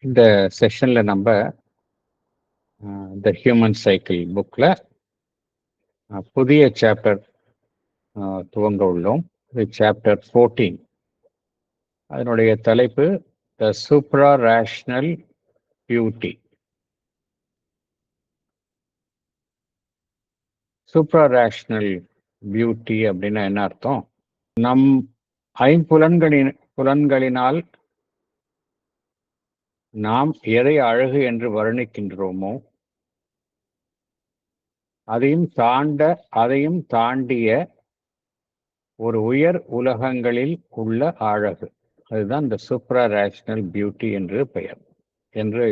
இந்த செஷன்ல நம்ம the human cycle புக்ல புதிய சாப்டர் துவங்க உள்ளோம். இது சாப்டர் 14. அதனுடைய தலைப்பு த சூப்ரா ரேஷனல் பியூட்டி. சூப்ரா ரேஷனல் பியூட்டி அப்படின்னா என்ன அர்த்தம்? நம் புலன்களினால் நாம் எதை அழகு என்று வர்ணிக்கின்றோமோ அதையும் தாண்டிய ஒரு உயர் உலகங்களில் உள்ள அழகு, அதுதான் இந்த சூப்ரா ரேஷனல் பியூட்டி என்று பெயர்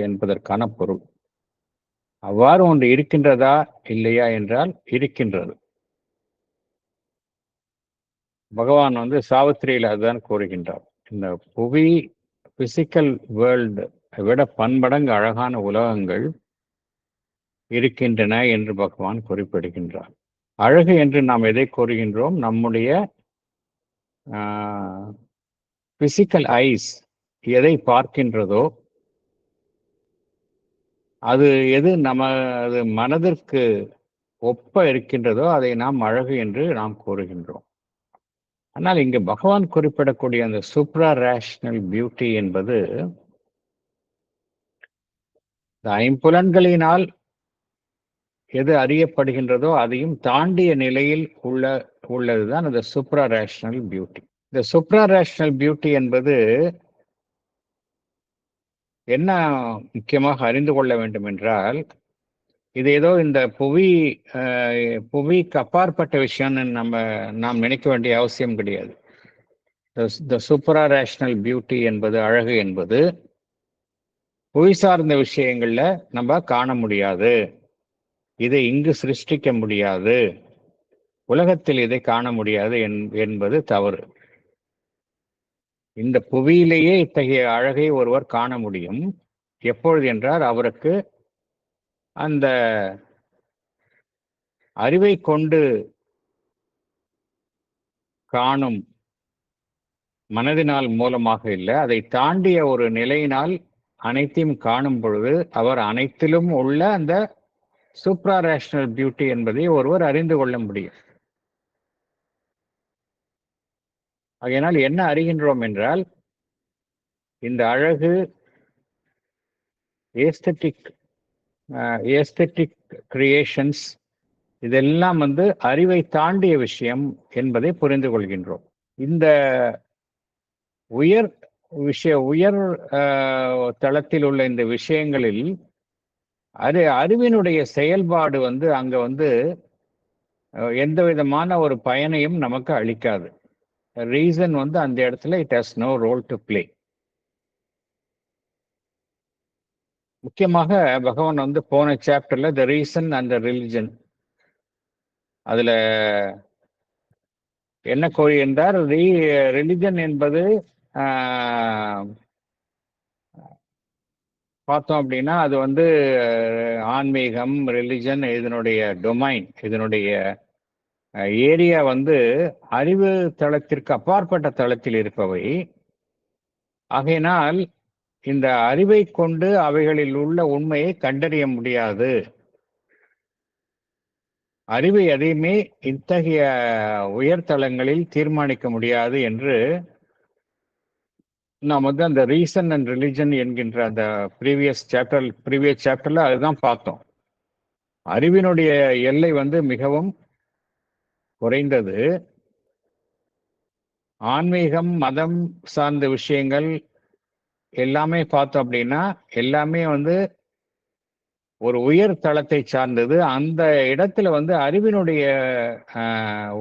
என்பதற்கான பொருள். அவ்வாறு ஒன்று இருக்கின்றதா இல்லையா என்றால் இருக்கின்றது. பகவான் சாவித்திரியில் அதுதான் கூறுகின்றார். இந்த புவி பிசிக்கல் வேர்ல்டு விட பன்மடங்கு அழகான உலகங்கள் இருக்கின்றன என்று பகவான் குறிப்பிடுகின்றார். அழகு என்று நாம் எதை கூறுகின்றோம்? நம்முடைய பிசிக்கல் ஐஸ் எதை பார்க்கின்றதோ அது எது நமது மனதிற்கு ஒப்ப இருக்கின்றதோ அதை நாம் அழகு என்று நாம் கூறுகின்றோம். ஆனால் இங்கு பகவான் குறிப்பிடக்கூடிய அந்த சூப்ரா ரேஷனல் பியூட்டி என்பது ஐம்புலன்களினால் எது அறியப்படுகின்றதோ அதையும் தாண்டிய நிலையில் உள்ளதுதான் அந்த சூப்ரா ரேஷனல் பியூட்டி. இந்த சூப்ரா ரேஷனல் பியூட்டி என்பது என்ன முக்கியமாக அறிந்து கொள்ள வேண்டும் என்றால், இது ஏதோ இந்த புவிக்கு அப்பாற்பட்ட விஷயம்னு நாம் நினைக்க வேண்டிய அவசியம் கிடையாது. த சூப்பரா ரேஷனல் பியூட்டி என்பது, அழகு என்பது புவி சார்ந்த விஷயங்கள்ல நம்ம காண முடியாது, இதை இங்கு சிருஷ்டிக்க முடியாது, உலகத்தில் இதை காண முடியாது என்பது தவறு. இந்த புவியிலேயே இத்தகைய அழகை ஒருவர் காண முடியும். எப்பொழுது என்றால் அவருக்கு அந்த அறிவை கொண்டு காணும் மனதினால் மூலமாக இல்லை, அதை தாண்டிய ஒரு நிலையினால் அனைத்தையும் காணும் பொழுது அவர் அனைத்திலும் உள்ள அந்த சூப்ரா ரேஷனல் பியூட்டி என்பதை ஒருவர் அறிந்து கொள்ள முடியும். அதனால் என்ன அறிகின்றோம் என்றால், இந்த அழகு ஏஸ்தட்டிக் கிரியேஷன்ஸ் இதெல்லாம் அறிவை தாண்டிய விஷயம் என்பதை புரிந்து கொள்கின்றோம். இந்த உயர் தளத்தில் உள்ள இந்த விஷயங்களில் அறிவினுடைய செயல்பாடு அங்க எந்த விதமான ஒரு பயனையும் நமக்கு அளிக்காது. ரீசன் அந்த இடத்துல it has no role to play. முக்கியமாக பகவான் போன சாப்டர்ல the reason and the religion அதுல என்ன கோரி என்றார், ரிலிஜன் என்பது பார்த்தோம் அப்படின்னா அது ஆன்மீகம், ரிலிஜன் இதனுடைய டொமைன், இதனுடைய ஏரியா அறிவு தளத்திற்கு அப்பாற்பட்ட தளத்தில் இருப்பவை. ஆகையினால் இந்த அறிவை கொண்டு அவைகளில் உள்ள உண்மையை கண்டறிய முடியாது. அறிவை எதையுமே இத்தகைய உயர்தளங்களில் தீர்மானிக்க முடியாது என்று நாம் அந்த ரீசன் அண்ட் ரிலிஜன் என்கின்ற அந்த ப்ரீவியஸ் சாப்டர்ல அதுதான் பார்த்தோம். அறிவினுடைய எல்லை மிகவும் குறைந்தது. ஆன்மீகம், மதம் சார்ந்த விஷயங்கள் எல்லாமே பார்த்தோம் அப்படின்னா எல்லாமே ஒரு உயர் தளத்தை சார்ந்தது. அந்த இடத்துல அறிவினுடைய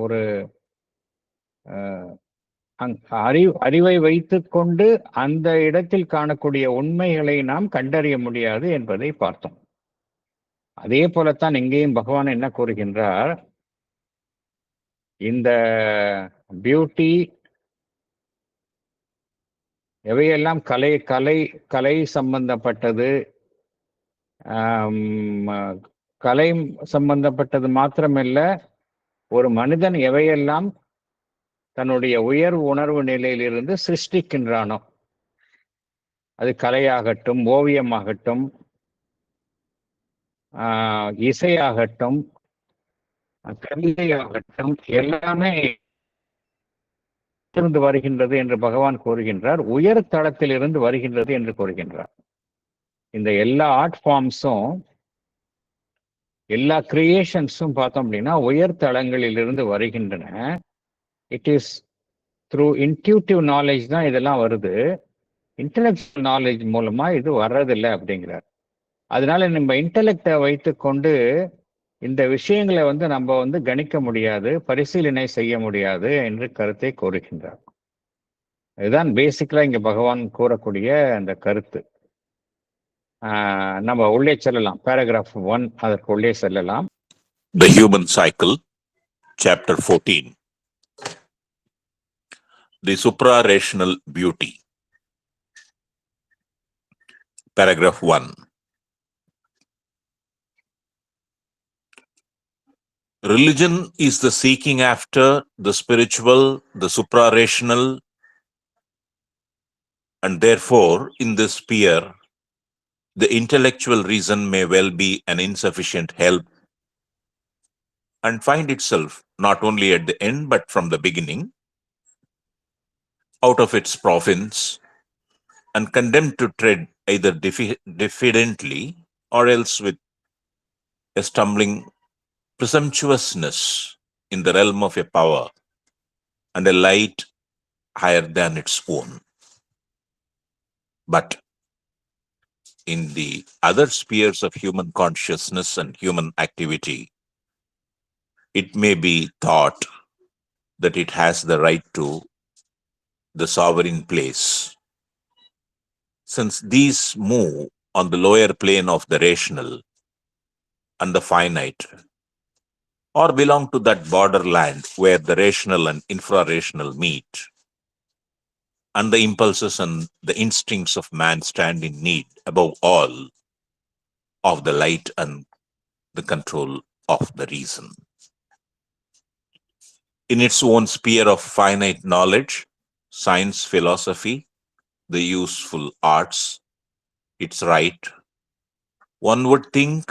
ஒரு அறிவை வைத்துக் கொண்டு அந்த இடத்தில் காணக்கூடிய உண்மைகளை நாம் கண்டறிய முடியாது என்பதை பார்த்தோம். அதே போலத்தான் இங்கேயும் பகவான் என்ன கூறுகின்றார், இந்த பியூட்டி எவையெல்லாம் கலை சம்பந்தப்பட்டது, கலை சம்பந்தப்பட்டது மாத்திரமல்ல, ஒரு மனிதன் எவையெல்லாம் தன்னுடைய உயர் உணர்வு நிலையிலிருந்து சிருஷ்டிக்கின்றானோ அது கலையாகட்டும், ஓவியமாகட்டும், இசையாகட்டும், கவிதையாகட்டும், எல்லாமே இருந்து வருகின்றது என்று பகவான் கூறுகின்றார். உயர் தளத்தில் இருந்து வருகின்றது என்று கூறுகின்றார். இந்த எல்லா ஆர்ட் ஃபார்ம்ஸும், எல்லா கிரியேஷன்ஸும் பார்த்தோம் அப்படின்னா உயர் தளங்களில் இருந்து வருகின்றன. It is through intuitive knowledge தான் இதெல்லாம் வருது. இன்டெலெக்சுவல் நாலேஜ் மூலமா இது வர்றதில்லை அப்படிங்கிறார். அதனால நம்ம இன்டெலெக்டை வைத்து கொண்டு இந்த விஷயங்களை நம்ம கணிக்க முடியாது, பரிசீலனை செய்ய முடியாது என்று கருத்தை கூறுகின்றார். இதுதான் பேசிக்கலா இங்க பகவான் கூறக்கூடிய அந்த கருத்து. நம்ம உள்ளே செல்லலாம். பேராகிராஃப் 1 அதற்கு உள்ளே செல்லலாம். The Human Cycle, Chapter 14. The Suprarational Beauty. Paragraph 1. Religion is the seeking after the spiritual, the suprarational, and therefore, in this sphere, the intellectual reason may well be an insufficient help and find itself not only at the end but from the beginning, out of its province, and condemned to tread either diffidently or else with a stumbling presumptuousness in the realm of a power and a light higher than its own. But in the other spheres of human consciousness and human activity, it may be thought that it has the right to the sovereign place, since these move on the lower plane of the rational and the finite, or belong to that borderland where the rational and infrarational meet, and the impulses and the instincts of man stand in need, above all, of the light and the control of the reason. In its own sphere of finite knowledge, science, philosophy, the useful arts, its right, one would think,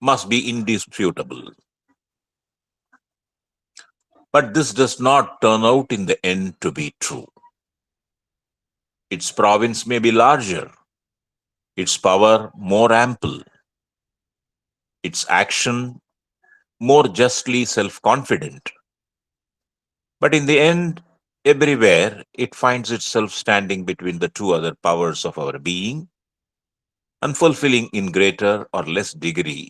must be indisputable. But this does not turn out in the end to be true. Its province may be larger, its power more ample, its action more justly self-confident. But in the end, everywhere it finds itself standing between the two other powers of our being and fulfilling in greater or less degree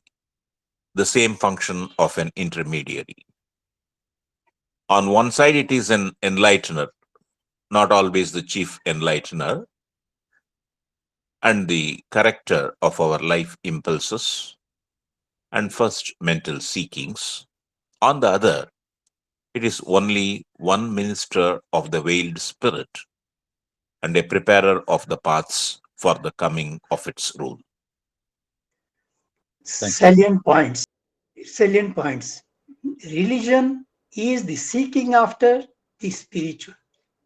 the same function of an intermediary. On one side, it is an enlightener, not always the chief enlightener, and the corrector of our life impulses and first mental seekings. On the other, it is only one minister of the veiled spirit and a preparer of the paths for the coming of its rule. Salient points. Religion is the seeking after the spiritual,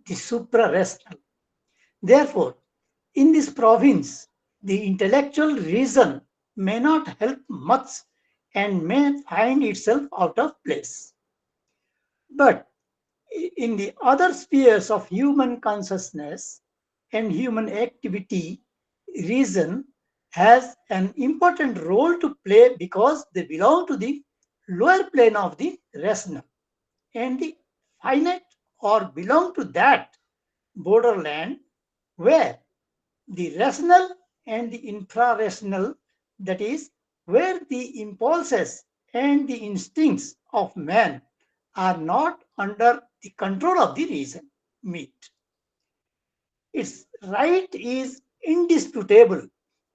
the supra-rational. Therefore, in this province, the intellectual reason may not help much and may find itself out of place. But in the other spheres of human consciousness and human activity, reason has an important role to play because they belong to the lower plane of the rational and the finite, or belong to that borderland where the rational and the infrarational, that is, where the impulses and the instincts of man are not under the control of the reason, meet. Its right is indisputable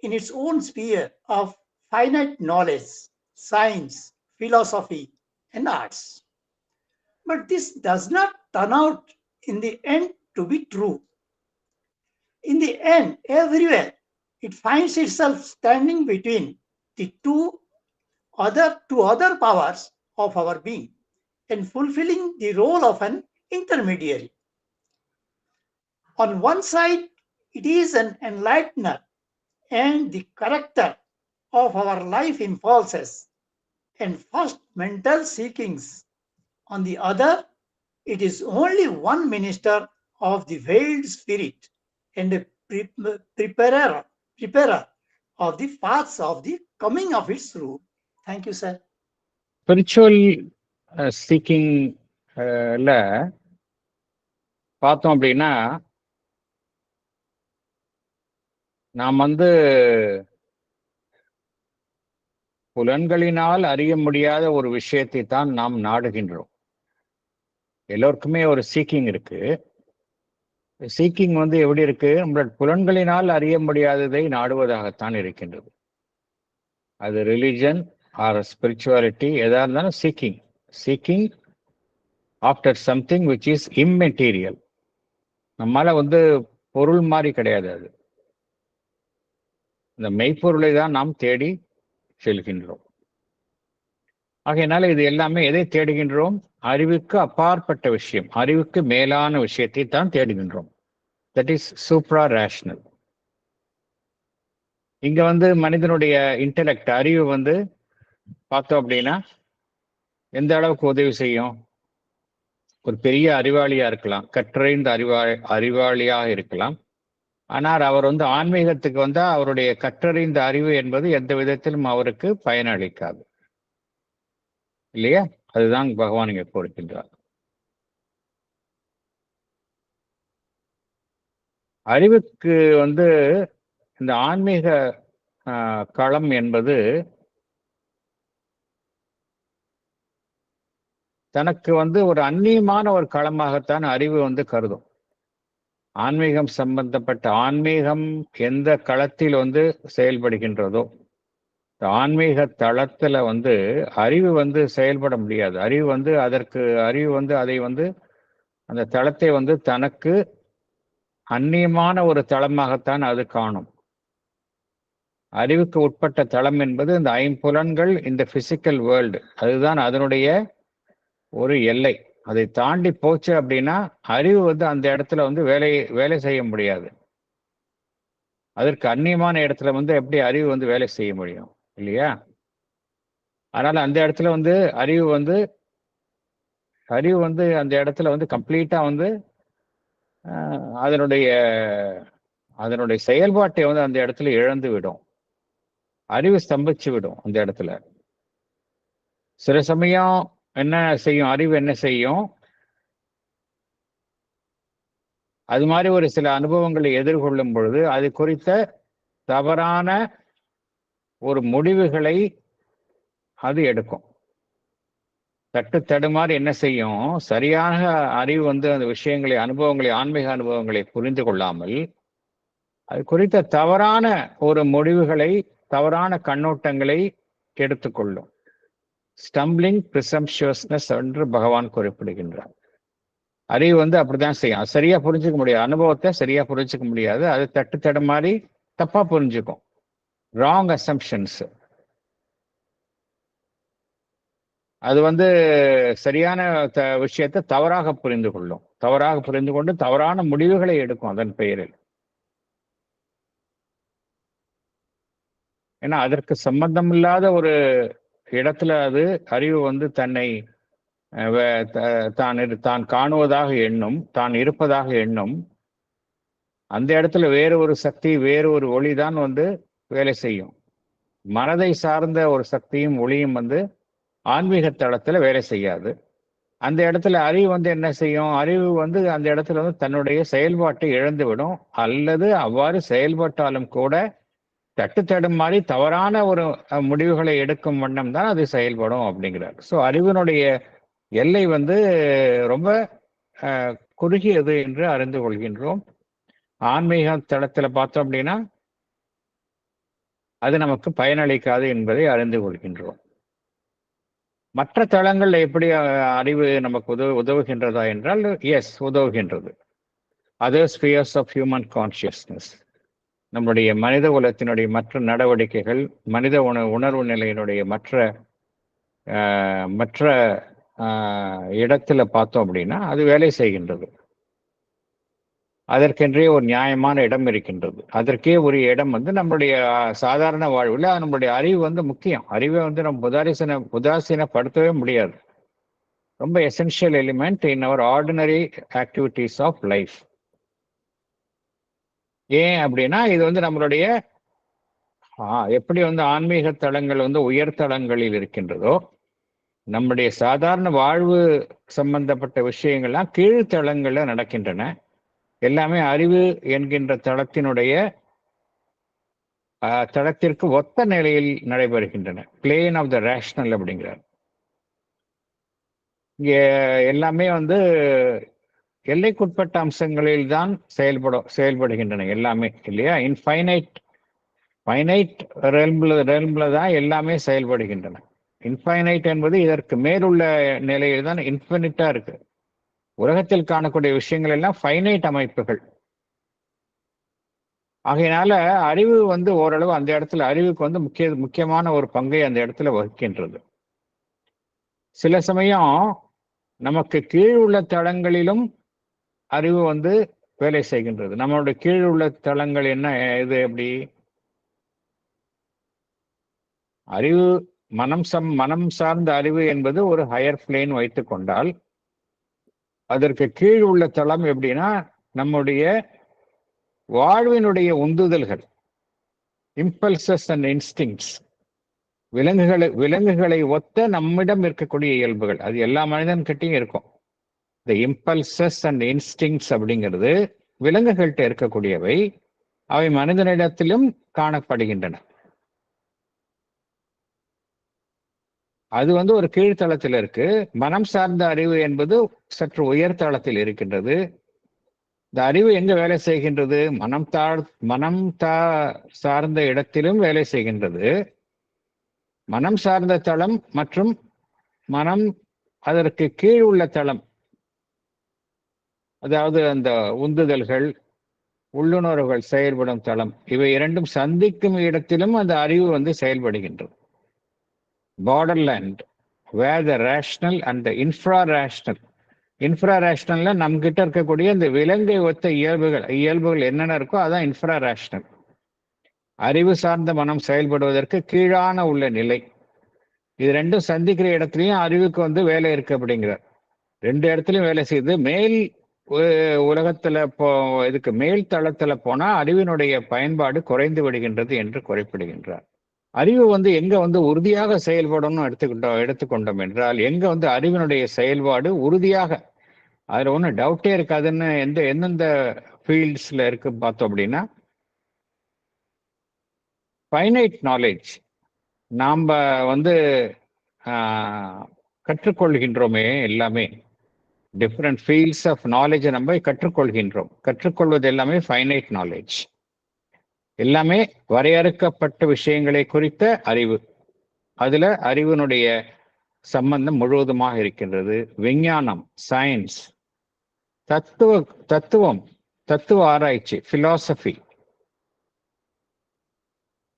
in its own sphere of finite knowledge, science, philosophy, and arts. But this does not turn out in the end to be true. In the end, everywhere, it finds itself standing between the two other powers of our being and fulfilling the role of an intermediary. On one side, it is an enlightener and the corrector of our life impulses and first mental seekings. On the other, it is only one minister of the veiled spirit and a preparer of the paths of the coming of its rule. Thank you, sir. Spiritual seeking பார்த்தோம் அப்படின்னா நாம் புலன்களினால் அறிய முடியாத ஒரு விஷயத்தை தான் நாம் நாடுகின்றோம். எல்லோருக்குமே ஒரு சீக்கிங் இருக்கு. சீக்கிங் எப்படி இருக்கு? நம்மளோட புலன்களினால் அறிய முடியாததை நாடுவதாகத்தான் இருக்கின்றது. அது ரிலிஜன் ஆர் ஸ்பிரிச்சுவாலிட்டி எதா இருந்தாலும் seeking after something which is immaterial. நம்மால பொருள் மாதிரி கிடையாது. அது இந்த மெய்ப்பொருளை தான் நாம் தேடி செல்கின்றோம். ஆகையினால இது எல்லாமே எதை தேடுகின்றோம்? அறிவுக்கு அப்பாற்பட்ட விஷயம், அறிவுக்கு மேலான விஷயத்தை தான் தேடுகின்றோம். That is supra rational. இங்க மனிதனுடைய இன்டெலெக்ட், அறிவு பார்த்தோம் அப்படின்னா எந்த அளவுக்கு உதவி செய்யும்? ஒரு பெரிய அறிவாளியா இருக்கலாம், கற்றறிந்த அறிவாளியாக இருக்கலாம். ஆனால் அவர் ஆன்மீகத்துக்கு வந்தா அவருடைய கற்றறிந்த அறிவு என்பது எந்த விதத்திலும் அவருக்கு பயனளிக்காது, இல்லையா? அதுதான் பகவான் இங்க கொடுக்கின்றார். அறிவுக்கு இந்த ஆன்மீக களம் என்பது தனக்கு ஒரு அந்நியமான ஒரு களமாகத்தான் அறிவு கருதும். ஆன்மீகம் சம்பந்தப்பட்ட ஆன்மீகம் எந்த களத்தில் செயல்படுகின்றதோ, ஆன்மீக தளத்துல அறிவு செயல்பட முடியாது. அறிவு அதை அந்த தளத்தை தனக்கு அந்நியமான ஒரு தளமாகத்தான் அது காணும். அறிவுக்கு உட்பட்ட தளம் என்பது இந்த ஐம்புலன்கள், இந்த பிசிக்கல் வேர்ல்டு, அதுதான் அதனுடைய ஒரு எல்லை. அதை தாண்டி போச்சு அப்படின்னா அறிவு அந்த இடத்துல வேலை செய்ய முடியாது. அதற்கு அந்நியமான இடத்துல எப்படி அறிவு வேலை செய்ய முடியும், இல்லையா? அதனால அந்த இடத்துல அறிவு அந்த இடத்துல கம்ப்ளீட்டா அதனுடைய செயல்பாட்டை அந்த இடத்துல இழந்து விடும். அறிவு ஸ்தம்பிச்சு விடும் அந்த இடத்துல. சில சமயம் என்ன செய்யும்? அறிவு என்ன செய்யும்? அது மாதிரி ஒரு சில அனுபவங்களை எதிர்கொள்ளும் பொழுது அது குறித்த தவறான ஒரு முடிவுகளை அது எடுக்கும். தட்டு தடுமாறி என்ன செய்யும்? சரியான அறிவு அந்த விஷயங்களை, அனுபவங்களை, ஆன்மீக அனுபவங்களை புரிந்து கொள்ளாமல் அது குறித்த தவறான ஒரு முடிவுகளை, தவறான கண்ணோட்டங்களை எடுத்துக்கொள்ளும். ஸ்டம்பிளிங் ப்ரிசம்ஷுவஸ்னஸ் என்று பகவான் குறிப்பிடுகின்றார். அறிவு அப்படிதான் செய்யும். சரியா புரிஞ்சுக்க முடியாது, அனுபவத்தை சரியா புரிஞ்சுக்க முடியாது. அது தட்டு தடுமாறி தப்பா புரிஞ்சுக்கும். Wrong assumptions. அது சரியான விஷயத்தை தவறாக புரிந்து கொள்ளும். தவறாக புரிந்து கொண்டு தவறான முடிவுகளை எடுக்கும் அதன் பெயரில். ஏன்னா அதற்கு சம்பந்தம் இல்லாத ஒரு இடத்துல அது அறிவு தன்னை தான் காணுவதாக எண்ணும், தான் இருப்பதாக எண்ணும். அந்த இடத்துல வேறு ஒரு சக்தி, வேறு ஒரு ஒளி தான் வேலை செய்யும். மனதை சார்ந்த ஒரு சக்தியும் ஒளியும் ஆன்மீக தளத்துல வேலை செய்யாது. அந்த இடத்துல அறிவு என்ன செய்யும்? அறிவு அந்த இடத்துல தன்னுடைய செயல்பாட்டை இழந்துவிடும். அல்லது அவ்வாறு செயல்பட்டாலும் கூட தட்டு தடுமாறி தவறான ஒரு முடிவுகளை எடுக்கும் வண்ணம் தான் அது செயல்படும் அப்படிங்கிறார். ஸோ அறிவினுடைய எல்லை ரொம்ப குறுகியது என்று அறிந்து கொள்கின்றோம். ஆன்மீக தளத்துல பார்த்தோம் அப்படின்னா அது நமக்கு பயனளிக்காது என்பதை அறிந்து கொள்கின்றோம். மற்ற தளங்கள்ல எப்படி அறிவு நமக்கு உதவுகின்றதா என்றால், எஸ், உதவுகின்றது. Other spheres of human consciousness, நம்முடைய மனித குலத்தினுடைய மற்ற நடவடிக்கைகள், மனித உணர்வு நிலையினுடைய மற்ற இடத்துல பார்த்தோம் அப்படின்னா அது வேலை செய்கின்றது. அதற்கென்றே ஒரு நியாயமான இடம் இருக்கின்றது. அதற்கே உரிய இடம் வந்து நம்மளுடைய சாதாரண வாழ்வில் நம்மளுடைய அறிவு வந்து முக்கியம். அறிவை வந்து நம்ம உதாசீனப்படுத்தவே முடியாது. ரொம்ப essential element in our ordinary activities of life. ஏன் அப்படின்னா இது வந்து நம்மளுடைய எப்படி வந்து ஆன்மீக தளங்கள் வந்து உயர்தளங்களில் இருக்கின்றதோ, நம்முடைய சாதாரண வாழ்வு சம்பந்தப்பட்ட விஷயங்கள்லாம் கீழ்த்தளங்கள்ல நடக்கின்றன. எல்லாமே அறிவு என்கின்ற தளத்தினுடைய தளத்திற்கு ஒத்த நிலையில் நடைபெறுகின்றன. பிளேன் ஆஃப் த ரேஷனல் அப்படிங்கிறார். இங்க எல்லாமே வந்து எல்லைக்குட்பட்ட அம்சங்களில் தான் செயல்படுகின்றன எல்லாமே, இல்லையா? ஃபைனைட் ரெல்ம்ல தான் எல்லாமே செயல்படுகின்றன. இன்ஃபைனைட் என்பது இதற்கு மேலுள்ள நிலையில் தான் இன்ஃபினிட்டா இருக்கு. உலகத்தில் காணக்கூடிய விஷயங்கள் எல்லாம் ஃபைனைட் அமைப்புகள். ஆகையினால அறிவு வந்து ஓரளவு அந்த இடத்துல அறிவுக்கு வந்து முக்கியமான ஒரு பங்கை அந்த இடத்துல வகிக்கின்றது. சில சமயம் நமக்கு கீழ் உள்ள தளங்களிலும் அறிவு வந்து வேலை செய்கின்றது. நம்மளுடைய கீழ் உள்ள தளங்கள் என்ன, இது எப்படி? அறிவு மனம் சார்ந்த அறிவு என்பது ஒரு ஹையர் பிளேன் வைத்துக் கொண்டால், அதற்கு கீழ் உள்ள தளம் எப்படின்னா நம்முடைய வாழ்வினுடைய உந்துதல்கள், இம்பல்சஸ் அண்ட் இன்ஸ்டிங்ஸ், விலங்குகளை ஒத்த நம்மிடம் இருக்கக்கூடிய இயல்புகள். அது எல்லா மனிதன்கிட்டையும் இருக்கும். இந்த இம்பல்சஸ் அண்ட் இன்ஸ்டிங்ஸ் அப்படிங்கிறது விலங்குகள்கிட்ட இருக்கக்கூடியவை. அவை மனிதனிடத்திலும் காணப்படுகின்றன. அது வந்து ஒரு கீழ்த்தளத்தில் இருக்கு. மனம் சார்ந்த அறிவு என்பது சற்று உயர்தளத்தில் இருக்கின்றது. இந்த அறிவு எங்க வேலை செய்கின்றது? மனம் சார்ந்த இடத்திலும் வேலை செய்கின்றது. மனம் சார்ந்த தளம் மற்றும் மனம் அதற்கு கீழ் உள்ள தளம், அதாவது அந்த உந்துதல்கள், உள்ளுணர்வுகள் செயல்படும் தளம், இவை இரண்டும் சந்திக்கும் இடத்திலும் அந்த அறிவு வந்து செயல்படுகின்றது. borderland where the rational and the infra-rational நம் கிட்ட இருக்கக்கூடிய இந்த விலங்கை ஒத்த இயல்புகள் என்னென்ன இருக்கோ அதான் infra-rational. அறிவு சார்ந்த மனம் செயல்படுவதற்கு கீழான உள்ள நிலை. இது ரெண்டும் சந்திக்கிற இடத்துலயும் அறிவுக்கு வந்து வேலை இருக்கு அப்படிங்கிறார். ரெண்டு இடத்துலயும் வேலை செய்யுது. மேல் உலகத்துல இதுக்கு மேல் தளத்துல போனா அறிவினுடைய பயன்பாடு குறைந்து விடுகின்றது என்று குறிப்பிடுகின்றார். அறிவு வந்து எங்க வந்து உறுதியாக செயல்படணும்னு எடுத்துக்கொண்டோம் என்றால், எங்க வந்து அறிவினுடைய செயல்பாடு உறுதியாக, அதுல ஒன்றும் டவுட்டே இருக்காதுன்னு எந்தெந்த ஃபீல்ட்ஸ்ல இருக்கு பார்த்தோம் அப்படின்னா, ஃபைனைட் நாலேஜ் நாம் வந்து கற்றுக்கொள்கின்றோமே, எல்லாமே டிஃப்ரெண்ட் ஃபீல்ட்ஸ் ஆஃப் நாலேஜை நம்ம கற்றுக்கொள்கின்றோம். கற்றுக்கொள்வது எல்லாமே ஃபைனைட் நாலேஜ். எல்லாமே வரையறுக்கப்பட்ட விஷயங்களை குறித்த அறிவு. அதுல அறிவினுடைய சம்பந்தம் முழுவதுமாக இருக்கின்றது. விஞ்ஞானம், சயின்ஸ், தத்துவ ஆராய்ச்சி, பிலாசபி,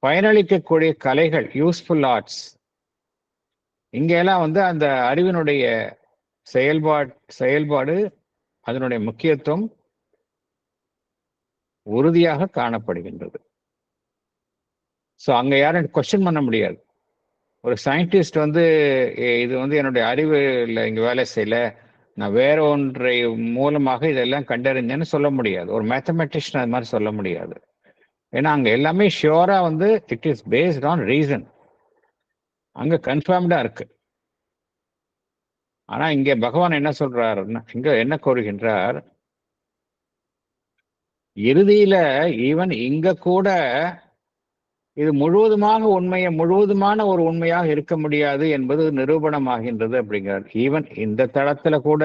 பயனளிக்கக்கூடிய கலைகள், யூஸ்ஃபுல் ஆர்ட்ஸ், இங்கெல்லாம் வந்து அந்த அறிவினுடைய செயல்பாடு அதனுடைய முக்கியத்துவம் உறுதியாக காணப்படுகின்றது. ஸோ அங்க யாரும் கொஸ்டின் பண்ண முடியாது. ஒரு சயின்டிஸ்ட் வந்து இது வந்து என்னுடைய அறிவு இல்லை, இங்க வேலை செய்யல, நான் வேற ஒன்றை மூலமாக இதெல்லாம் கண்டறிஞ்சேன்னு சொல்ல முடியாது. ஒரு மேத்தமெட்டிஷியன் அது மாதிரி சொல்ல முடியாது. ஏன்னா அங்க எல்லாமே ஷியோரா வந்து it is based on reason, அங்க கன்ஃபார்ம்டா இருக்கு. ஆனா இங்க பகவான் என்ன சொல்றாருன்னா, இங்க என்ன கூறுகின்றார், இறுதியில ஈவன் இங்க கூட இது முழுவதுமான ஒரு உண்மையாக இருக்க முடியாது என்பது நிரூபணமாகின்றது அப்படிங்கிறார். ஈவன் இந்த தளத்துல கூட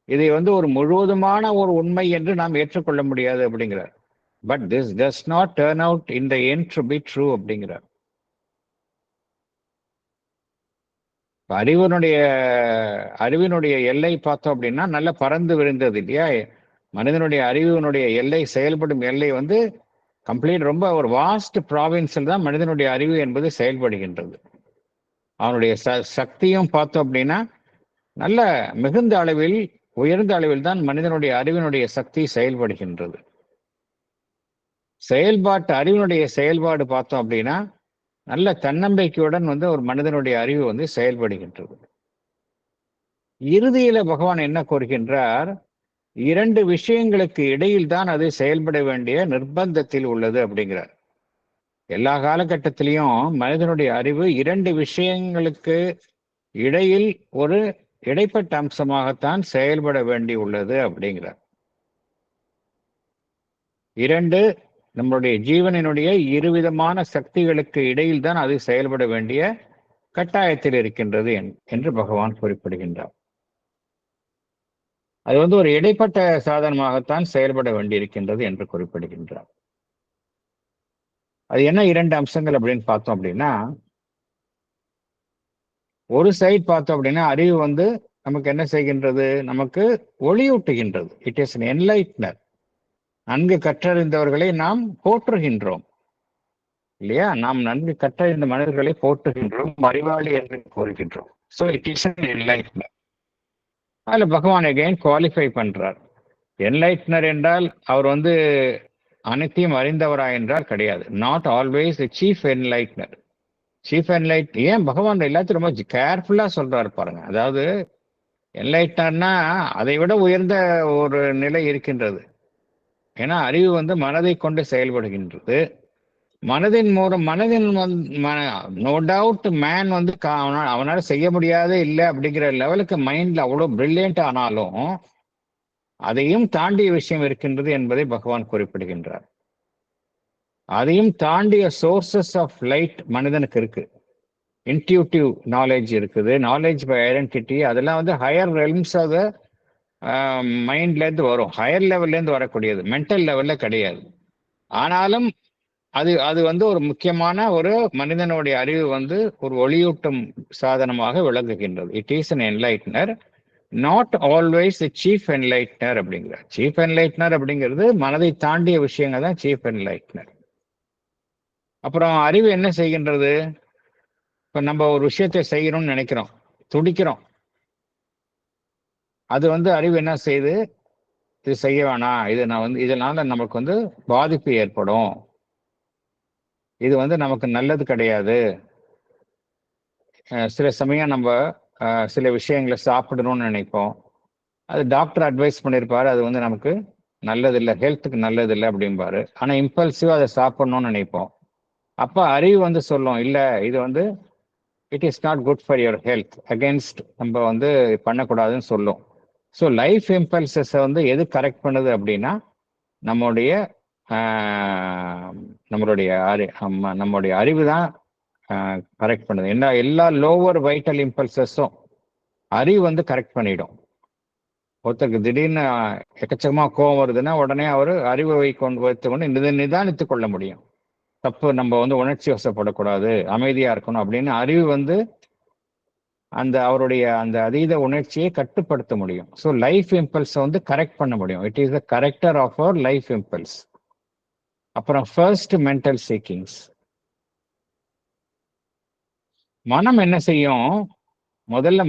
இதை வந்து ஒரு முழுவதுமான ஒரு உண்மை என்று நாம் ஏற்றுக்கொள்ள முடியாது அப்படிங்கிறார். But this does not turn out in the end to be true அப்படிங்கிறார். அறிவினுடைய எல்லை பார்த்தோம் அப்படின்னா நல்ல பறந்து விழுந்தது இல்லையா? மனிதனுடைய அறிவினுடைய எல்லை, செயல்படும் எல்லை வந்து கம்ப்ளீட், ரொம்ப ஒரு வாஸ்ட் ப்ராவின்ஸில் தான் மனிதனுடைய அறிவு என்பது செயல்படுகின்றது. அவனுடைய சக்தியும் பார்த்தோம் அப்படின்னா நல்ல மிகுந்த அளவில் உயர்ந்த அளவில் தான் மனிதனுடைய அறிவினுடைய சக்தி செயல்படுகின்றது. செயல்பாட்டு அறிவினுடைய செயல்பாடு பார்த்தோம் அப்படின்னா நல்ல தன்னம்பிக்கையுடன் ஒரு மனிதனுடைய அறிவு செயல்படுகின்றது. இறுதியில பகவான் என்ன கூறுகின்றார்? இரண்டு விஷயங்களுக்கு இடையில் தான் அது செயல்பட வேண்டிய நிர்பந்தத்தில் உள்ளது அப்படிங்கிறார். எல்லா காலகட்டத்திலையும் மனிதனுடைய அறிவு இரண்டு விஷயங்களுக்கு இடையில் ஒரு இடைப்பட்ட அம்சமாகத்தான் செயல்பட வேண்டி உள்ளது அப்படிங்கிறார். இரண்டு நம்மளுடைய ஜீவனினுடைய இருவிதமான சக்திகளுக்கு இடையில் தான் அது செயல்பட வேண்டிய கட்டாயத்தில் இருக்கின்றது என்று பகவான் குறிப்பிடுகின்றார். அது ஒரு இடைப்பட்ட சாதனமாகத்தான் செயல்பட வேண்டியிருக்கின்றது என்று குறிப்பிடுகின்றார். அது என்ன இரண்டு அம்சங்கள் அப்படின்னு பார்த்தோம் அப்படின்னா, ஒரு சைட் பார்த்தோம் அப்படின்னா அறிவு நமக்கு என்ன செய்கின்றது? நமக்கு ஒளியூட்டுகின்றது. It is an enlightener. நன்கு கற்றறிந்தவர்களை நாம் போற்றுகின்றோம் இல்லையா? நாம் நன்கு கற்றறிந்த மனிதர்களை போற்றுகின்றோம், அறிவாளி என்று கூறுகின்றோம். So it is an enlightener. அதுல பகவான் அகைன் குவாலிஃபை பண்றார். என்லைட்னர் என்றால் அவர் அனைத்தையும் அறிந்தவரா என்றால் கிடையாது. Not always chief enlightener. Chief enlight ஏன் பகவான் எல்லாத்தையும் ரொம்ப கேர்ஃபுல்லா சொல்றாரு பாருங்க. அதாவது என்லைட்னர்னா அதை விட உயர்ந்த ஒரு நிலை இருக்கின்றது. ஏன்னா அறிவு மனதை கொண்டு செயல்படுகின்றது. மனதின் மூலம் நோ டவுட் மேன் அவனால செய்ய முடியாத இல்லை அப்படிங்கிற லெவலுக்கு மைண்ட்ல அவ்வளவு பிரில்லியன்ட் ஆனாலும் அதையும் தாண்டிய விஷயம் இருக்கின்றது என்பதை பகவான் குறிப்பிடுகின்றார். அதையும் தாண்டிய சோர்சஸ் ஆஃப் லைட் மனிதனுக்கு இருக்கு. இன்ட்யூட்டிவ் நாலேஜ் இருக்குது, நாலேஜ் பை ஐடென்டிட்டி. அதெல்லாம் ஹையர் ரெல்ம்ஸ் ஆஃப் த மைண்ட்ல இருந்து வரும், ஹையர் லெவல்ல இருந்து வரக்கூடியது, மென்டல் லெவல்ல கிடையாது. ஆனாலும் அது ஒரு முக்கியமான ஒரு மனிதனுடைய அறிவு ஒரு ஒளியூட்டும் சாதனமாக விளங்குகின்றது. It is an enlightener, not always chief enlightener அப்படிங்கிறார். சீஃப் என்லைட்னர் அப்படிங்கிறது மனதை தாண்டிய விஷயங்கள் தான் சீஃப் என்லைட்னர். அப்புறம் அறிவு என்ன செய்கின்றது? இப்ப நம்ம ஒரு விஷயத்தை செய்யணும்னு நினைக்கிறோம், துடிக்கிறோம். அது அறிவு என்ன செய்யுது? இது செய்ய வேணாம், இது நான் இதனால நமக்கு பாதிப்பு ஏற்படும், இது நமக்கு நல்லது கிடையாது. சில சமயம் நம்ம சில விஷயங்களை சாப்பிடணும்னு நினைப்போம். அது டாக்டர் அட்வைஸ் பண்ணியிருப்பாரு, அது நமக்கு நல்லதில்லை, ஹெல்த்துக்கு நல்லதில்லை அப்படிம்பாரு. ஆனால் இம்பல்சிவா அதை சாப்பிடணும்னு நினைப்போம். அப்போ அறிவு சொல்லும், இல்லை இது it is not good for your health, against நம்ம பண்ணக்கூடாதுன்னு சொல்லும். ஸோ லைஃப் இம்பல்சஸை எது கரெக்ட் பண்ணுது அப்படின்னா நம்மளுடைய அறிவு தான் கரெக்ட் பண்ணுது. எல்லா லோவர் வைட்டல் இம்பல்சஸும் அறிவு கரெக்ட் பண்ணிடும். ஒருத்தருக்கு திடீர்னு எக்கச்சக்கமா கோபம் வருதுன்னா உடனே அவர் அறிவை வைத்துக்கொண்டு நிதானித்துக் கொள்ள முடியும். தப்பு, நம்ம உணர்ச்சி வசப்படக்கூடாது, அமைதியா இருக்கணும் அப்படின்னு அறிவு அவருடைய அந்த அதீத உணர்ச்சியை கட்டுப்படுத்த முடியும். ஸோ லைஃப் இம்பல்ஸ் கரெக்ட் பண்ண முடியும். It is the character of our life impulse. அப்புறம் ஃபர்ஸ்ட் மென்டல் சீக்கிங்ஸ். மனம் என்ன செய்யும்? முதல்ல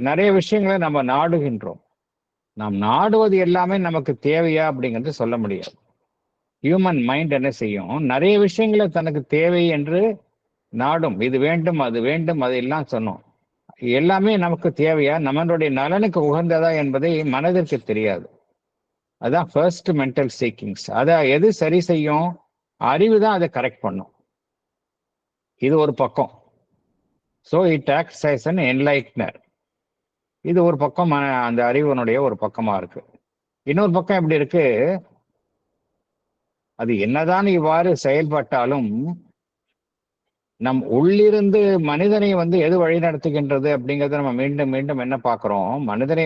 நிறைய விஷயங்களை நம்ம நாடுகின்றோம். நாம் நாடுவது எல்லாமே நமக்கு தேவையா அப்படிங்கிறது சொல்ல முடியாது. ஹியூமன் மைண்ட் என்ன செய்யும்? நிறைய விஷயங்களை தனக்கு தேவை என்று நாடும். இது வேண்டும், அது வேண்டும், அது எல்லாம் சொன்னோம். எல்லாமே நமக்கு தேவையா, நம்மளுடைய நலனுக்கு உகந்ததா என்பதை மனதிற்கு தெரியாது. அதான் ஃபர்ஸ்ட் மென்டல் சீக்கிங்ஸ். அதை எது சரி செய்யும்? அறிவு தான் அதை கரெக்ட் பண்ணும். இது ஒரு பக்கம். So it acts as an enlightener. இது ஒரு பக்கம், அந்த அறிவனுடைய ஒரு பக்கமா இருக்கு. இன்னொரு பக்கம் எப்படி இருக்கு? அது என்னதான் இவ்வாறு செயல்பட்டாலும் நம் உள்ளிருந்து மனிதனை எது வழி நடத்துகின்றது அப்படிங்கறத நம்ம மீண்டும் மீண்டும் என்ன பார்க்கிறோம்? மனிதனை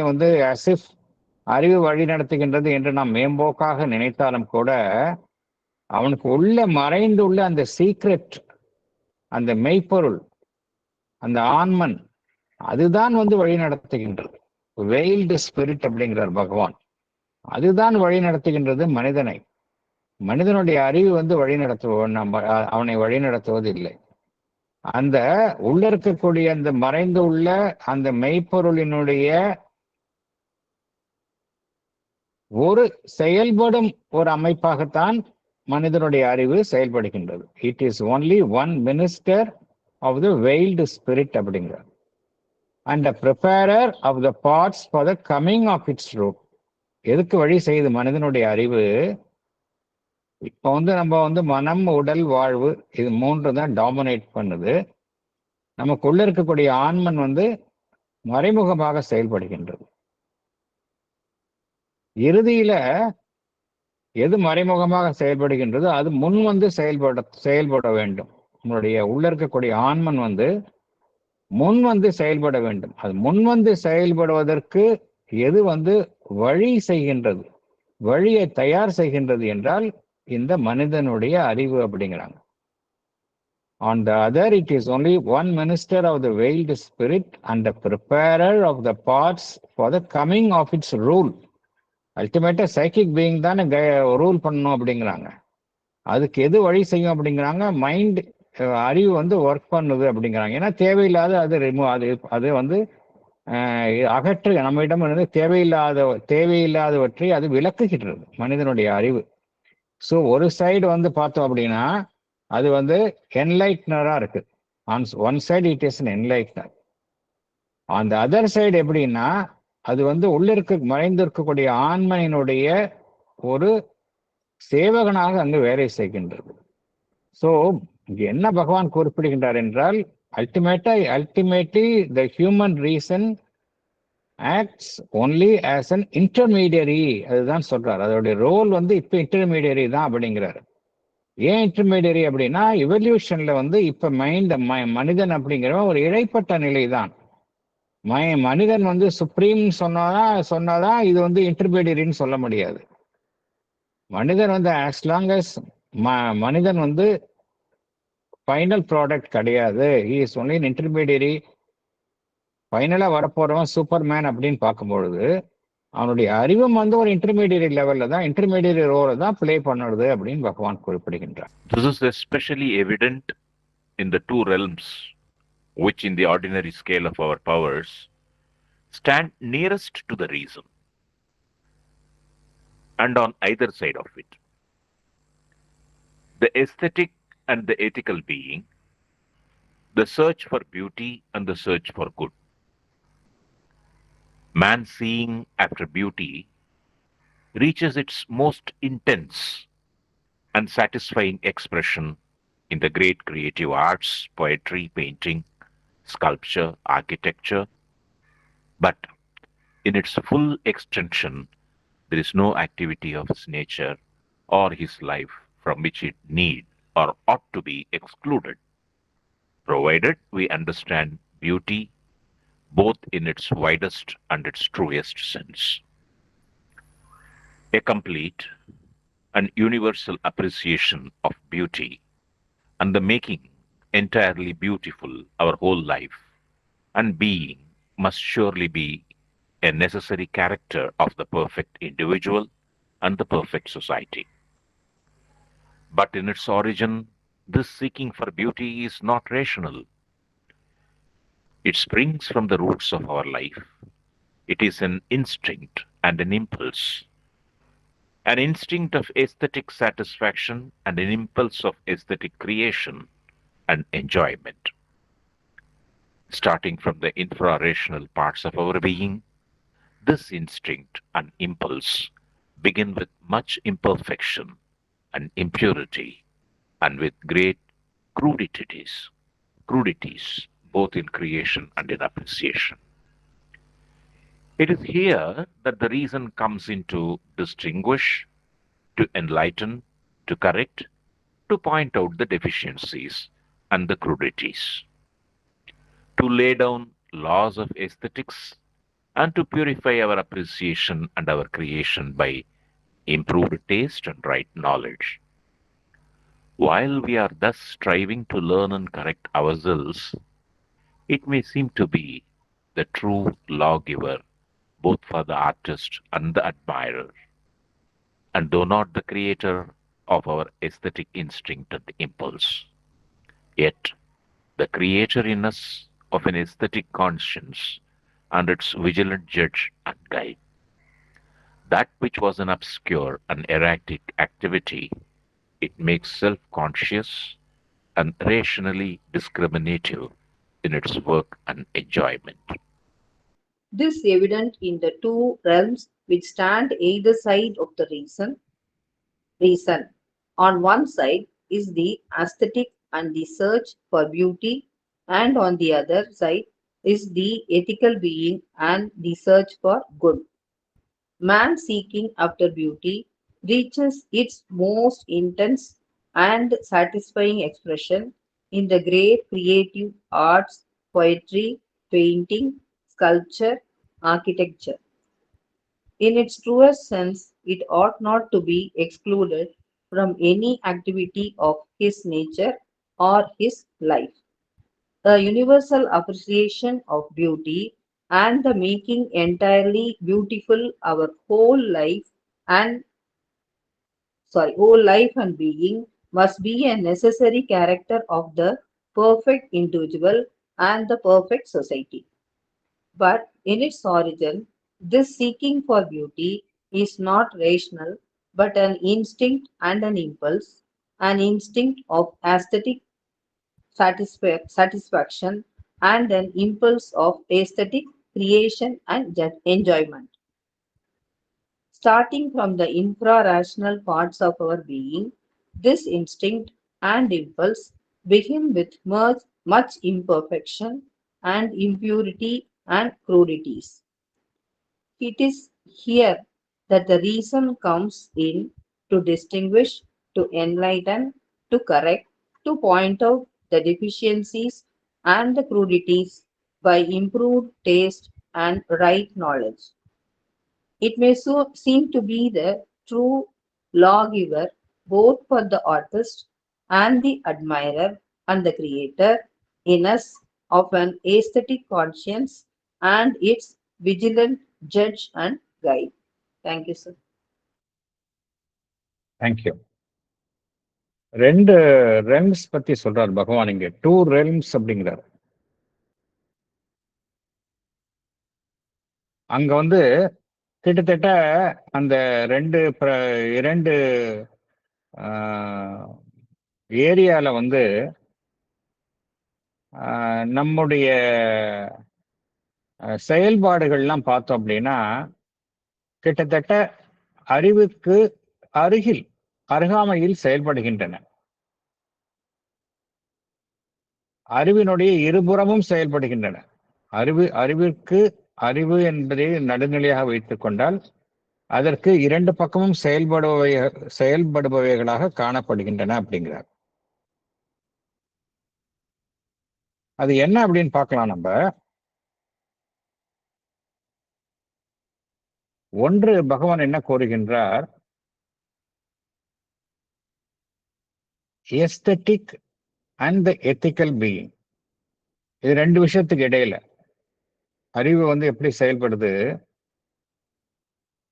as if அறிவு வழி நடத்துகின்றது என்று நாம் மேம்போக்காக நினைத்தாலும் கூட அவனுக்கு உள்ள மறைந்துள்ள அந்த சீக்ரெட், அந்த மெய்ப்பொருள், அந்த ஆன்மன், அதுதான் வழி நடத்துகின்றது. வெயில்டு ஸ்பிரிட் அப்படிங்கிறார் பகவான். அதுதான் வழி நடத்துகின்றது மனிதனை. மனிதனுடைய அறிவு வழி அவனை வழி நடத்துவது இல்லை. அந்த உள்ள இருக்கக்கூடிய அந்த மறைந்து உள்ள அந்த மெய்ப்பொருளினுடைய ஒரு செயல்படும் ஒரு அமைப்பாகத்தான் மனிதனுடைய அறிவு செயல்படுகின்றது. It is only one minister of the veiled spirit அப்படிங்கிறார். And preparer of the parts for the coming of its rule. எதுக்கு வழி செய்யுது மனிதனுடைய அறிவு? இப்போ நம்ம மனம், உடல், வாழ்வு, இது மூன்று தான் டாமினேட் பண்ணுது. நமக்குள்ள இருக்கக்கூடிய ஆன்மன் மறைமுகமாக செயல்படுகின்றது. இறுதியில எது மறைமுகமாக செயல்படுகின்றதோ அது முன் செயல்பட வேண்டும். நம்மளுடைய உள்ள இருக்கக்கூடிய ஆன்மன் முன் செயல்பட வேண்டும். அது முன் செயல்படுவதற்கு எது வழி செய்கின்றது, வழியை தயார் செய்கின்றது என்றால் இந்த மனிதனுடைய அறிவு அப்படிங்கிறாங்க. On the other, it is only one minister of the veiled spirit and the preparer of the parts for the coming of its rule. அல்டிமேட்டா சைக்கிக் பீயிங் தானே ரூல் பண்ணணும் அப்படிங்கிறாங்க. அதுக்கு எது வழி செய்யும் அப்படிங்கிறாங்க? மைண்ட், அறிவு ஒர்க் பண்ணுது அப்படிங்கிறாங்க. ஏன்னா தேவையில்லாத அது அகற்று, நம்மிடம் தேவையில்லாதவற்றை அது விளக்குகின்றது மனிதனுடைய அறிவு. ஸோ ஒரு சைடு பார்த்தோம் அப்படின்னா அது என்லைட்னரா இருக்கு. On one side it is enlightener. On the other side எப்படின்னா அது உள்ள மறைந்திருக்கக்கூடிய ஆன்மனினுடைய ஒரு சேவகனாக அங்கு வேலை செய்கின்றது. ஸோ என்ன பகவான் குறிப்பிடுகின்றார் என்றால் ultimately the human reason acts only as an intermediary. அதுதான் சொல்றாரு. அதோடைய ரோல் இப்ப இன்டர்மீடியரி தான் அப்படிங்கிறாரு. ஏன் இன்டர்மீடியரி அப்படின்னா இவல்யூஷன்ல இப்ப மனிதன் அப்படிங்கிறவன் ஒரு இடைப்பட்ட நிலை தான். மனிதன் சுப்ரீம் சொன்னாதான் இது இன்டர்மீடியரின்னு சொல்ல முடியாது. மனிதன் as long as மனிதன் ஃபைனல் ப்ராடக்ட் கிடையாது. He is only intermediary. ஃபைனலா வரப்போறவன் சூப்பர்மேன் அப்படின்னு பார்க்கும்பொழுது அவனுடைய அறிவும் ஒரு இன்டர்மீடியரி லெவல்ல தான், இன்டர்மீடியரி ரோலை தான் பிளே பண்ணுறது அப்படின்னு பகவான் குறிப்பிடுகின்றார். This is especially evident in the two realms which in the ordinary scale of our powers stand nearest to the reason and on either side of it. The aesthetic and the ethical being, the search for beauty and the search for good. Man seeing after beauty reaches its most intense and satisfying expression in the great creative arts, poetry, painting, sculpture, architecture. But in its full extension, there is no activity of his nature or his life from which it need or ought to be excluded, provided we understand beauty both in its widest and its truest sense. A complete and universal appreciation of beauty and the making entirely beautiful our whole life and being must surely be a necessary character of the perfect individual and the perfect society. But in its origin, this seeking for beauty is not rational. It springs from the roots of our life. It is an instinct and an impulse. An instinct of aesthetic satisfaction and an impulse of aesthetic creation and enjoyment. Starting from the infra-rational parts of our being, this instinct and impulse begin with much imperfection and impurity and with great crudities, both in creation and in appreciation. It is here that the reason comes in to distinguish, to enlighten, to correct, to point out the deficiencies and the crudities, to lay down laws of aesthetics and to purify our appreciation and our creation by improved taste and right knowledge. While we are thus striving to learn and correct ourselves, it may seem to be the true lawgiver both for the artist and the admirer, and though not the creator of our aesthetic instinct and impulse, yet the creator in us of an aesthetic conscience and its vigilant judge and guide. That which was an obscure and erratic activity, it makes self-conscious and rationally discriminative in its work and enjoyment. This is evident in the two realms which stand either side of the reason. On one side is the aesthetic and the search for beauty, and on the other side is the ethical being and the search for good. Man seeking after beauty reaches its most intense and satisfying expression in the great creative arts, poetry, painting, sculpture, architecture. In its truest sense, it ought not to be excluded from any activity of his nature or his life. A universal appreciation of beauty and the making entirely beautiful our and whole life and being must be a necessary character of the perfect individual and the perfect society. But in its origin, this seeking for beauty is not rational, but an instinct and an impulse, an instinct of aesthetic satisfaction and an impulse of aesthetic creation and enjoyment. Starting from the infra-rational parts of our being, this instinct and impulse begin with much imperfection and impurity and crudities. It is here that the reason comes in to distinguish, to enlighten, to correct, to point out the deficiencies and the crudities by improved taste and right knowledge. It may seem to be the true lawgiver both for the artist and the admirer and the creator in us of an aesthetic conscience and its vigilant judge and guide. Thank you, sir. Thank you. ரெண்டு ரெல்ம்ஸ் பத்தி சொல்றாரு பகவான் இங்க. 2 realms அப்படிங்கிறார். அங்க வந்து கிட்டத்தட்ட அந்த இரண்டு ஏரியால வந்து நம்முடைய செயல்பாடுகள்லாம் பார்த்தோம் அப்படின்னா கிட்டத்தட்ட அறிவுக்கு அருகாமையில் செயல்படுகின்றன. அறிவினுடைய இருபுறமும் செயல்படுகின்றன. அறிவு என்பதை நடுநிலையாக வைத்துக் கொண்டால் அதற்கு 2 பக்கமும் செயல்படுபவைகளாக காணப்படுகின்றன அப்படிங்கிறார். அது என்ன அப்படின்னு பார்க்கலாம் நம்ம. ஒன்று, பகவான் என்ன கூறுகின்றார், aesthetic and the ethical being. இது 2 விஷயத்துக்கு இடையில அறிவு வந்து எப்படி செயல்படுது,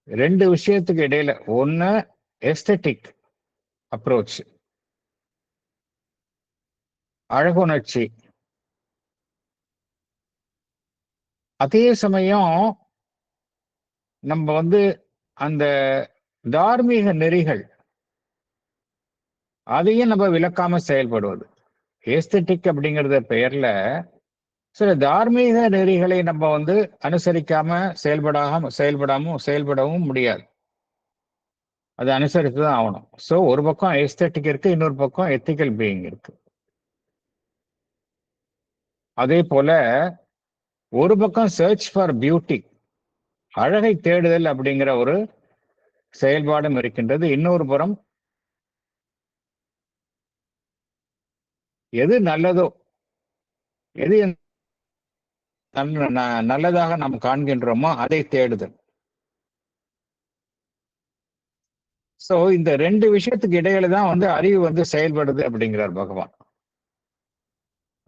2 விஷயத்துக்கு இடையில. ஒன்னு எஸ்தட்டிக் அப்ரோச், அழகுணர்ச்சி. அதே சமயம் நம்ம வந்து அந்த தார்மீக நெறிகள் அதையும் நம்ம விளக்காம செயல்படுவது. ஏஸ்தட்டிக் அப்படிங்கிறத பெயர்ல சில தார்மீக நெறிகளை நம்ம வந்து அனுசரிக்காம செயல்படவும் முடியாது. அதை அனுசரித்து தான் ஆகணும். ஸோ ஒரு பக்கம் ஏஸ்தட்டிக் இருக்கு, இன்னொரு பக்கம் எத்திக்கல் பீயிங் இருக்கு. அதே போல ஒரு பக்கம் சர்ச் ஃபார் பியூட்டி, அழகை தேடுதல் அப்படிங்கிற ஒரு செயல்பாடும் இருக்கின்றது. இன்னொரு புறம் எது நல்லதோ, எது நல்லதாக நாம் காண்கின்றோமோ அதை தேடுதல். சோ இந்த 2 விஷயத்துக்கு இடையில தான் வந்து அறிவு வந்து செயல்படுது அப்படிங்கிறார் பகவான்.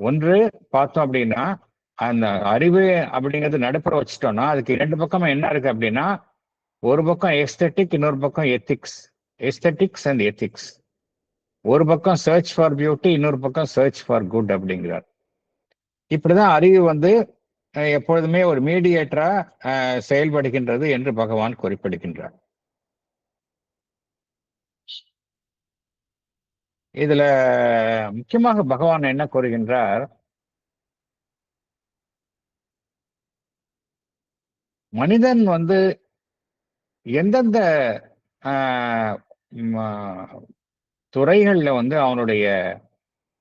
ஒன்று பார்த்தோம் அப்படின்னா அந்த அறிவு அப்படிங்கிறது நடுப்புற வச்சுட்டோம்னா அதுக்கு 2 பக்கமும் என்ன இருக்கு அப்படின்னா, ஒரு பக்கம் எஸ்தட்டிக், இன்னொரு பக்கம் எத்திக்ஸ். Aesthetics and ethics. ஒரு பக்கம் சர்ச் ஃபார் பியூட்டி, இன்னொரு பக்கம் சர்ச் ஃபார் குட் அப்படிங்கிறார். இப்படிதான் அறிவு வந்து எப்பொழுதுமே ஒரு மீடியேட்டரா செயல்படுகின்றது என்று பகவான் குறிப்பிடுகின்றார். இதுல முக்கியமாக பகவான் என்ன கூறுகின்றார், மனிதன் எந்தெந்த ஆஹ், ம- துறைகள்ல அவனுடைய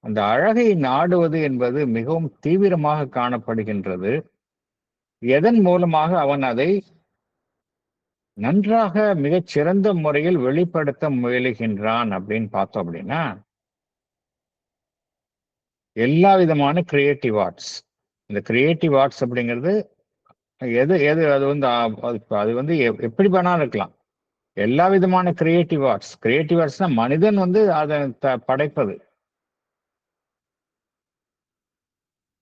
அந்த அழகை நாடுவது என்பது மிகவும் தீவிரமாக காணப்படுகின்றது. எதன் மூலமாக அவன் அதை நன்றாக மிகச் சிறந்த முறையில் வெளிப்படுத்த முயலுகின்றான் அப்படின்னு பார்த்தோம் அப்படின்னா, எல்லா விதமான கிரியேட்டிவ் ஆர்ட்ஸ். இந்த கிரியேட்டிவ் ஆர்ட்ஸ் அப்படிங்கிறது எது எது அது எப்படி வேணாலும் இருக்கலாம். எல்லா விதமான கிரியேட்டிவ் ஆர்ட்ஸ்னா மனிதன் அதை படைப்பது.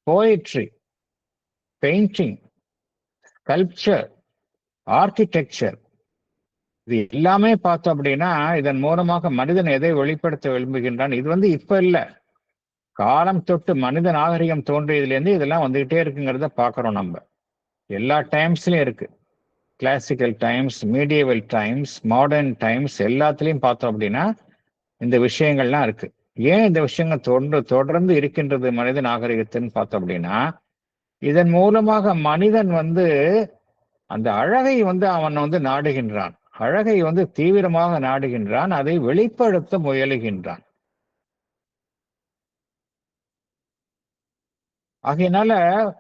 போயிட்ரி, பெயிண்டிங், கல்ச்சர், ஆர்கிடெக்சர், இது எல்லாமே பார்த்தோம் அப்படின்னா இதன் மூலமாக மனிதன் எதை வெளிப்படுத்த விரும்புகின்றான். இது இப்ப இல்ல, காலம் தொட்டு மனித நாகரிகம் தோன்றியதுல இருந்து இதெல்லாம் வந்துகிட்டே இருக்குங்கிறத பாக்குறோம். நம்ம எல்லா டைம்ஸ்லயும் இருக்கு. Classical times, medieval times, modern times, எல்லாத்துலயும் பார்த்தோம் அப்படின்னா இந்த விஷயங்கள்லாம் இருக்கு. ஏன் இந்த விஷயங்கள் தொடர்ந்து இருக்கின்றது மனித நாகரிகத்தின்னு பார்த்தோம் அப்படின்னா, இதன் மூலமாக மனிதன் அந்த அழகை அவன் நாடுகின்றான். அழகை தீவிரமாக நாடுகின்றான், அதை வெளிப்படுத்த முயலுகின்றான். ஆகையினால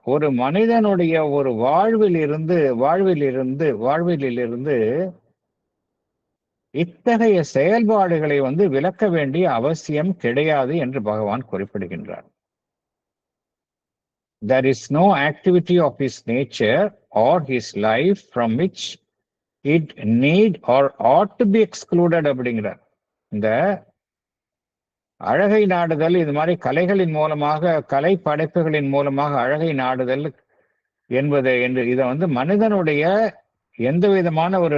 ஒரு மனிதனுடைய ஒரு வாழ்விலிருந்து இத்தகைய செயல்பாடுகளை விளக்க வேண்டிய அவசியம் கிடையாது என்று பகவான் குறிப்பிடுகின்றார். There is no activity of his nature or his life from which it need or ought to be excluded அப்படிங்கிறார். இந்த அழகை நாடுதல், இது மாதிரி கலைகளின் மூலமாக, கலை படைப்புகளின் மூலமாக அழகை நாடுதல் என்று இதை மனிதனுடைய எந்த விதமான ஒரு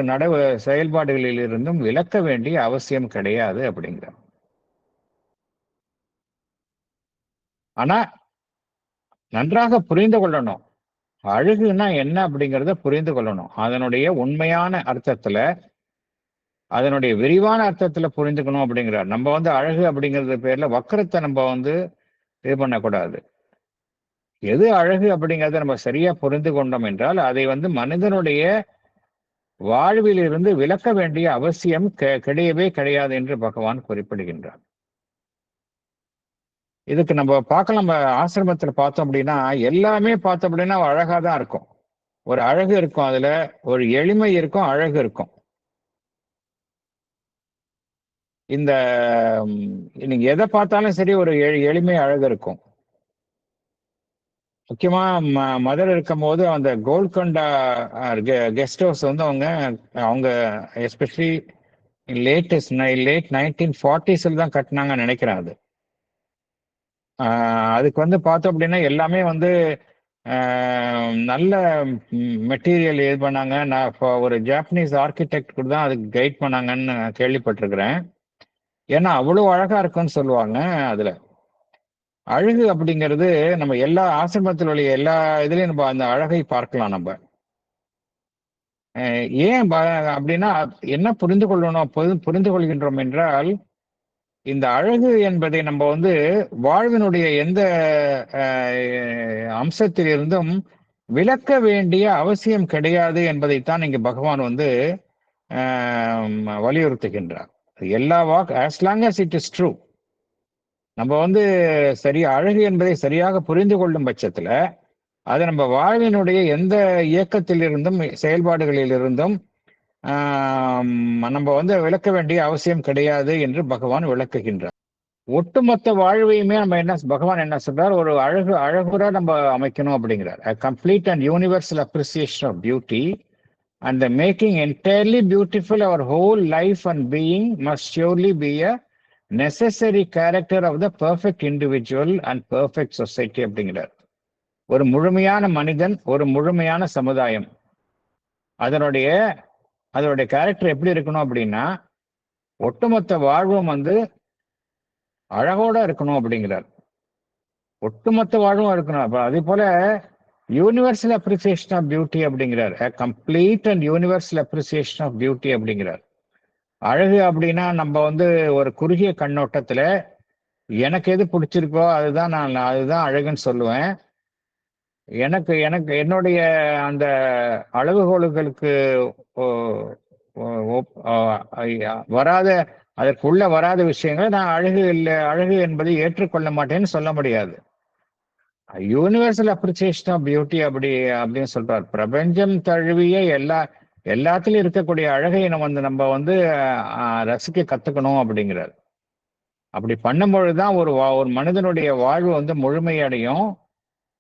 செயல்பாடுகளில் இருந்தும் விலக்க வேண்டிய அவசியம் கிடையாது அப்படிங்கிறார். ஆனா நன்றாக புரிந்து கொள்ளணும், அழகுன்னா என்ன அப்படிங்கிறத புரிந்து கொள்ளணும். அதனுடைய உண்மையான அர்த்தத்துல, அதனுடைய விரிவான அர்த்தத்துல புரிந்துக்கணும் அப்படிங்கிறார். நம்ம அழகு அப்படிங்கிறது பேர்ல வக்கரத்தை நம்ம இது பண்ணக்கூடாது. எது அழகு அப்படிங்கிறத நம்ம சரியா புரிந்து கொண்டோம் என்றால் அதை மனிதனுடைய வாழ்வில் இருந்து விலக்க வேண்டிய அவசியம் கிடையவே கிடையாது என்று பகவான் குறிப்பிடுகின்றார். இதுக்கு நம்ம பார்க்கலாம். நம்ம ஆசிரமத்துல பார்த்தோம் அப்படின்னா எல்லாமே பார்த்தோம் அப்படின்னா அழகா தான் இருக்கும். ஒரு அழகு இருக்கும், அதுல ஒரு எளிமை இருக்கும், அழகு இருக்கும். இந்த நீங்க எதை பார்த்தாலும் சரி ஒரு எளிமை அழகு இருக்கும். முக்கியமா மதுரை இருக்கும் போது அந்த கோல்கொண்டா கெஸ்ட் ஹவுஸ் அவங்க எஸ்பெஷலி லேட் 1940s தான் கட்டினாங்கன்னு நினைக்கிறேன். அது அதுக்கு பார்த்தோம் அப்படின்னா எல்லாமே நல்ல மெட்டீரியல் இது பண்ணாங்க. நான் ஒரு ஜாப்பனீஸ் ஆர்கிடெக்ட் கூட தான் அதுக்கு கைட் பண்ணாங்கன்னு கேள்விப்பட்டிருக்கிறேன். ஏன்னா அவ்வளவு அழகா இருக்குன்னு சொல்லுவாங்க. அதுல அழகு அப்படிங்கிறது நம்ம எல்லா ஆசிரமத்தில் உள்ள எல்லா இதுலயும் நம்ம அந்த அழகை பார்க்கலாம். நம்ம ஏன் அப்படின்னா என்ன புரிந்து கொள்கின்றோம் என்றால், இந்த அழகு என்பதை நம்ம வாழ்வினுடைய எந்த அம்சத்திலிருந்தும் விளக்க வேண்டிய அவசியம் கிடையாது என்பதைத்தான் இங்க பகவான் வலியுறுத்துகின்றார். எல்லா as long as it is true, நம்ம சரியா அழகு என்பதை சரியாக புரிந்து கொள்ளும் பட்சத்துல அது நம்ம வாழ்வினுடைய எந்த இயக்கத்திலிருந்தும் செயல்பாடுகளிலிருந்தும் நம்ம விளக்க வேண்டிய அவசியம் கிடையாது என்று பகவான் விளக்குகின்றார். ஒட்டுமொத்த வாழ்வையுமே நம்ம பகவான் என்ன சொல்றார், ஒரு அழகுற நம்ம அமைக்கணும் அப்படிங்கிறார். A complete and universal appreciation of beauty and the making entirely beautiful our whole life and being must surely be a necessary character of the perfect individual and perfect society அப்படிங்கிறார். ஒரு முழுமையான மனிதன், ஒரு முழுமையான சமுதாயம், அதனுடைய கேரக்டர் எப்படி இருக்கணும் அப்படின்னா ஒட்டுமொத்த வாழ்வும் அழகோட இருக்கணும் அப்படிங்கிறார். ஒட்டுமொத்த வாழ்வும் இருக்கணும். அதே போல யூனிவர்சல் அப்ரிசியேஷன் ஆஃப் பியூட்டி அப்படிங்கிறார். Complete and universal appreciation of beauty அப்படிங்கிறார். அழகு அப்படின்னா நம்ம ஒரு குறுகிய கண்ணோட்டத்துல எனக்கு எது பிடிச்சிருக்கோ அதுதான் அதுதான் அழகுன்னு சொல்லுவேன். எனக்கு எனக்கு என்னுடைய அந்த அளவுகோல்களுக்கு வராத, அதற்குள்ள வராத விஷயங்களை நான் அழகு இல்லை, அழகு என்பதை ஏற்றுக்கொள்ள மாட்டேன்னு சொல்ல முடியாது. யூனிவர்சல் அப்ரிசியேஷன் ஆஃப் பியூட்டி அப்படின்னு சொல்றார். பிரபஞ்சம் தழுவிய எல்லாத்துலயும் இருக்கக்கூடிய அழகை நம்ம வந்து ரசிக்க கத்துக்கணும் அப்படிங்கிறார். அப்படி பண்ணும்பொழுதுதான் ஒரு மனிதனுடைய வாழ்வு வந்து முழுமையடையும்.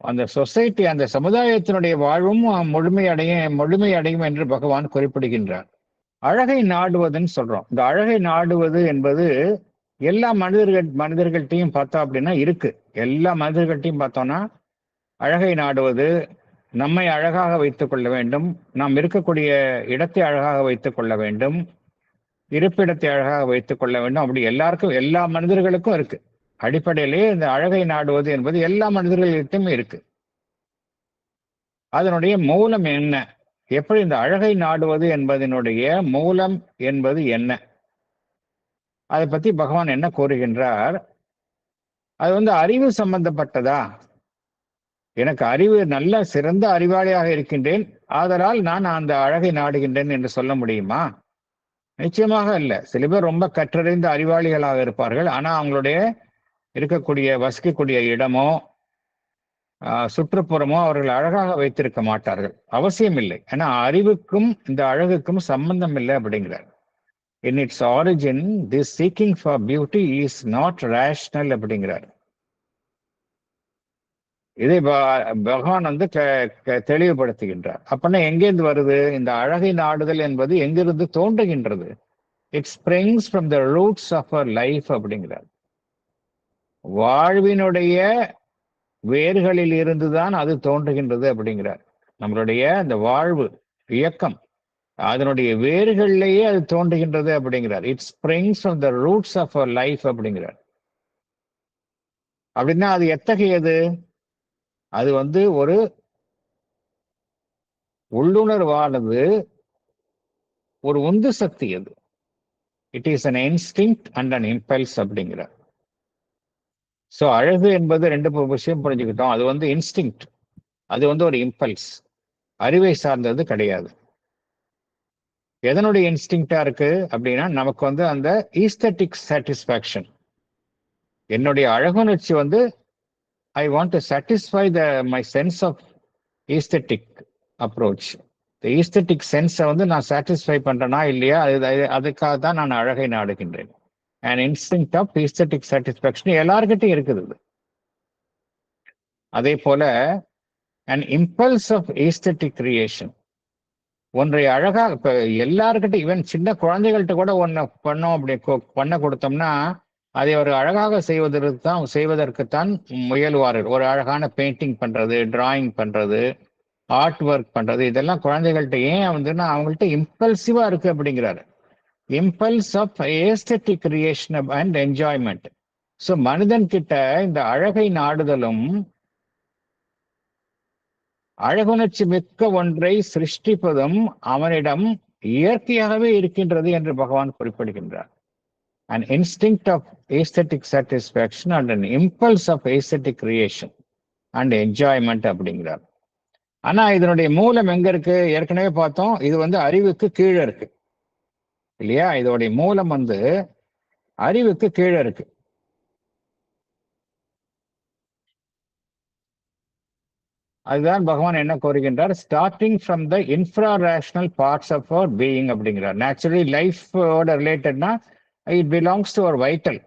அந்த சொசைட்டி, அந்த சமுதாயத்தினுடைய வாழ்வும் முழுமையடையும் என்று பகவான் குறிப்பிடுகின்றார். அழகை நாடுவதுன்னு சொல்றோம். இந்த அழகை நாடுவது என்பது எல்லா மனிதர்கள்ட்டையும் பார்த்தோம் அப்படின்னா இருக்கு. எல்லா மனிதர்கள்ட்டையும் பார்த்தோம்னா அழகை நாடுவது, நம்மை அழகாக வைத்துக் கொள்ள வேண்டும், நாம் இருக்கக்கூடிய இடத்தை அழகாக வைத்துக் கொள்ள வேண்டும், இருப்பிடத்தை அழகாக வைத்துக் கொள்ள வேண்டும். அப்படி எல்லாருக்கும், எல்லா மனிதர்களுக்கும் இருக்கு. அடிப்படையிலேயே இந்த அழகை நாடுவது என்பது எல்லா மனிதர்களிடமே இருக்கு. அதனுடைய மூலம் என்ன, எப்படி இந்த அழகை நாடுவது என்பதனுடைய மூலம் என்பது என்ன, அதை பத்தி பகவான் என்ன கூறுகின்றார்? அது வந்து அறிவு சம்பந்தப்பட்டதா? எனக்கு அறிவு, நல்ல சிறந்த அறிவாளியாக இருக்கின்றேன், ஆதலால் நான் அந்த அழகை நாடுகின்றேன் என்று சொல்ல முடியுமா? நிச்சயமாக இல்லை. சில பேர் ரொம்ப கற்றறிந்த அறிவாளிகளாக இருப்பார்கள். ஆனா அவங்களுடைய வசிக்கக்கூடிய இடமோ சுற்றுப்புறமோ அவர்கள் அழகாக வைத்திருக்க மாட்டார்கள். அவசியம் இல்லை. ஏன்னா அறிவுக்கும் இந்த அழகுக்கும் சம்பந்தம் இல்லை அப்படிங்கிறார். In its origin, this seeking for beauty is not rational அப்படிங்கிறார். இதை பகவான் வந்து தெளிவுபடுத்துகின்றார். அப்படின்னா எங்கேருந்து வருது இந்த அழகை நாடுதல் என்பது? எங்கிருந்து தோன்றுகின்றது? It springs from the roots of our life அப்படிங்கிறார். வாழ்வினுடைய வேர்களில் இருந்துதான் அது தோன்றுகின்றது அப்படிங்கிறார். நம்மளுடைய அந்த வாழ்வு இயக்கம், அதனுடைய வேர்களிலேயே அது தோன்றுகின்றது அப்படிங்கிறார். It springs from the roots of our life அப்படிங்கிறார். அப்படின்னா அது எத்தகையது? அது வந்து ஒரு உள்ளுணர்வானது, ஒரு உந்து சக்தி. அது it is an instinct and an impulse அப்படிங்கிறார். ஸோ அழகு என்பது ரெண்டு விஷயம் புரிஞ்சுக்கிட்டோம். அது வந்து இன்ஸ்டிங்க்ட், அது வந்து ஒரு இம்பல்ஸ், அறிவை சார்ந்தது கிடையாது. எதனுடைய இன்ஸ்டிங்க்டா இருக்கு அப்படின்னா நமக்கு வந்து அந்த ஈஸ்தட்டிக் சாட்டிஸ்ஃபேக்ஷன், என்னுடைய அழகுணர்ச்சி வந்து I want to satisfy my sense of aesthetic approach. Aesthetic சென்ஸை வந்து நான் சாட்டிஸ்ஃபை பண்றேனா இல்லையா, அதுக்காக தான் நான் அழகை நாடுகின்றேன். an instinct of aesthetic satisfaction எல்லார்கிட்டையும் இருக்குது. அதே போல an impulse of aesthetic creation, ஒன்றை அழகா இப்ப எல்லாருக்கிட்ட, ஈவன் சின்ன குழந்தைகள்கிட்ட கூட ஒன்றை பண்ணோம், அப்படி பண்ண கொடுத்தோம்னா அதை ஒரு அழகாக செய்வதற்குத்தான் முயலுவார்கள். ஒரு அழகான பெயிண்டிங் பண்றது, டிராயிங் பண்றது, ஆர்ட் ஒர்க் பண்றது, இதெல்லாம் குழந்தைகள்கிட்ட ஏன் வந்துன்னா அவங்கள்ட்ட இம்பல்சிவா இருக்கு அப்படிங்கிறாரு. Impulse of aesthetic creation and enjoyment. So மனிதன் கிட்ட இந்த அழகை நாடுதலும் அழகுணர்ச்சி மிக்க ஒன்றை சிருஷ்டிப்பதும் அவனிடம் இயற்கையாகவே இருக்கின்றது என்று பகவான் குறிப்பிடுகின்றார். an instinct of aesthetic satisfaction and an impulse of aesthetic creation and enjoyment அப்படிங்கிறார். ஆனா இதனுடைய மூலம் எங்க இருக்கு? ஏற்கனவே பார்த்தோம், இது வந்து அறிவுக்கு கீழே இருக்கு இல்லையா? இதோடைய மூலம் வந்து அறிவுக்கு கீழே இருக்கு. அதுதான் பகவான் என்ன கூறுகின்றார்? Starting from the infra rational parts of our being அப்படிங்கிறார். நேச்சுரலி லைஃபோட ரிலேட்டட்னா it belongs to our vital.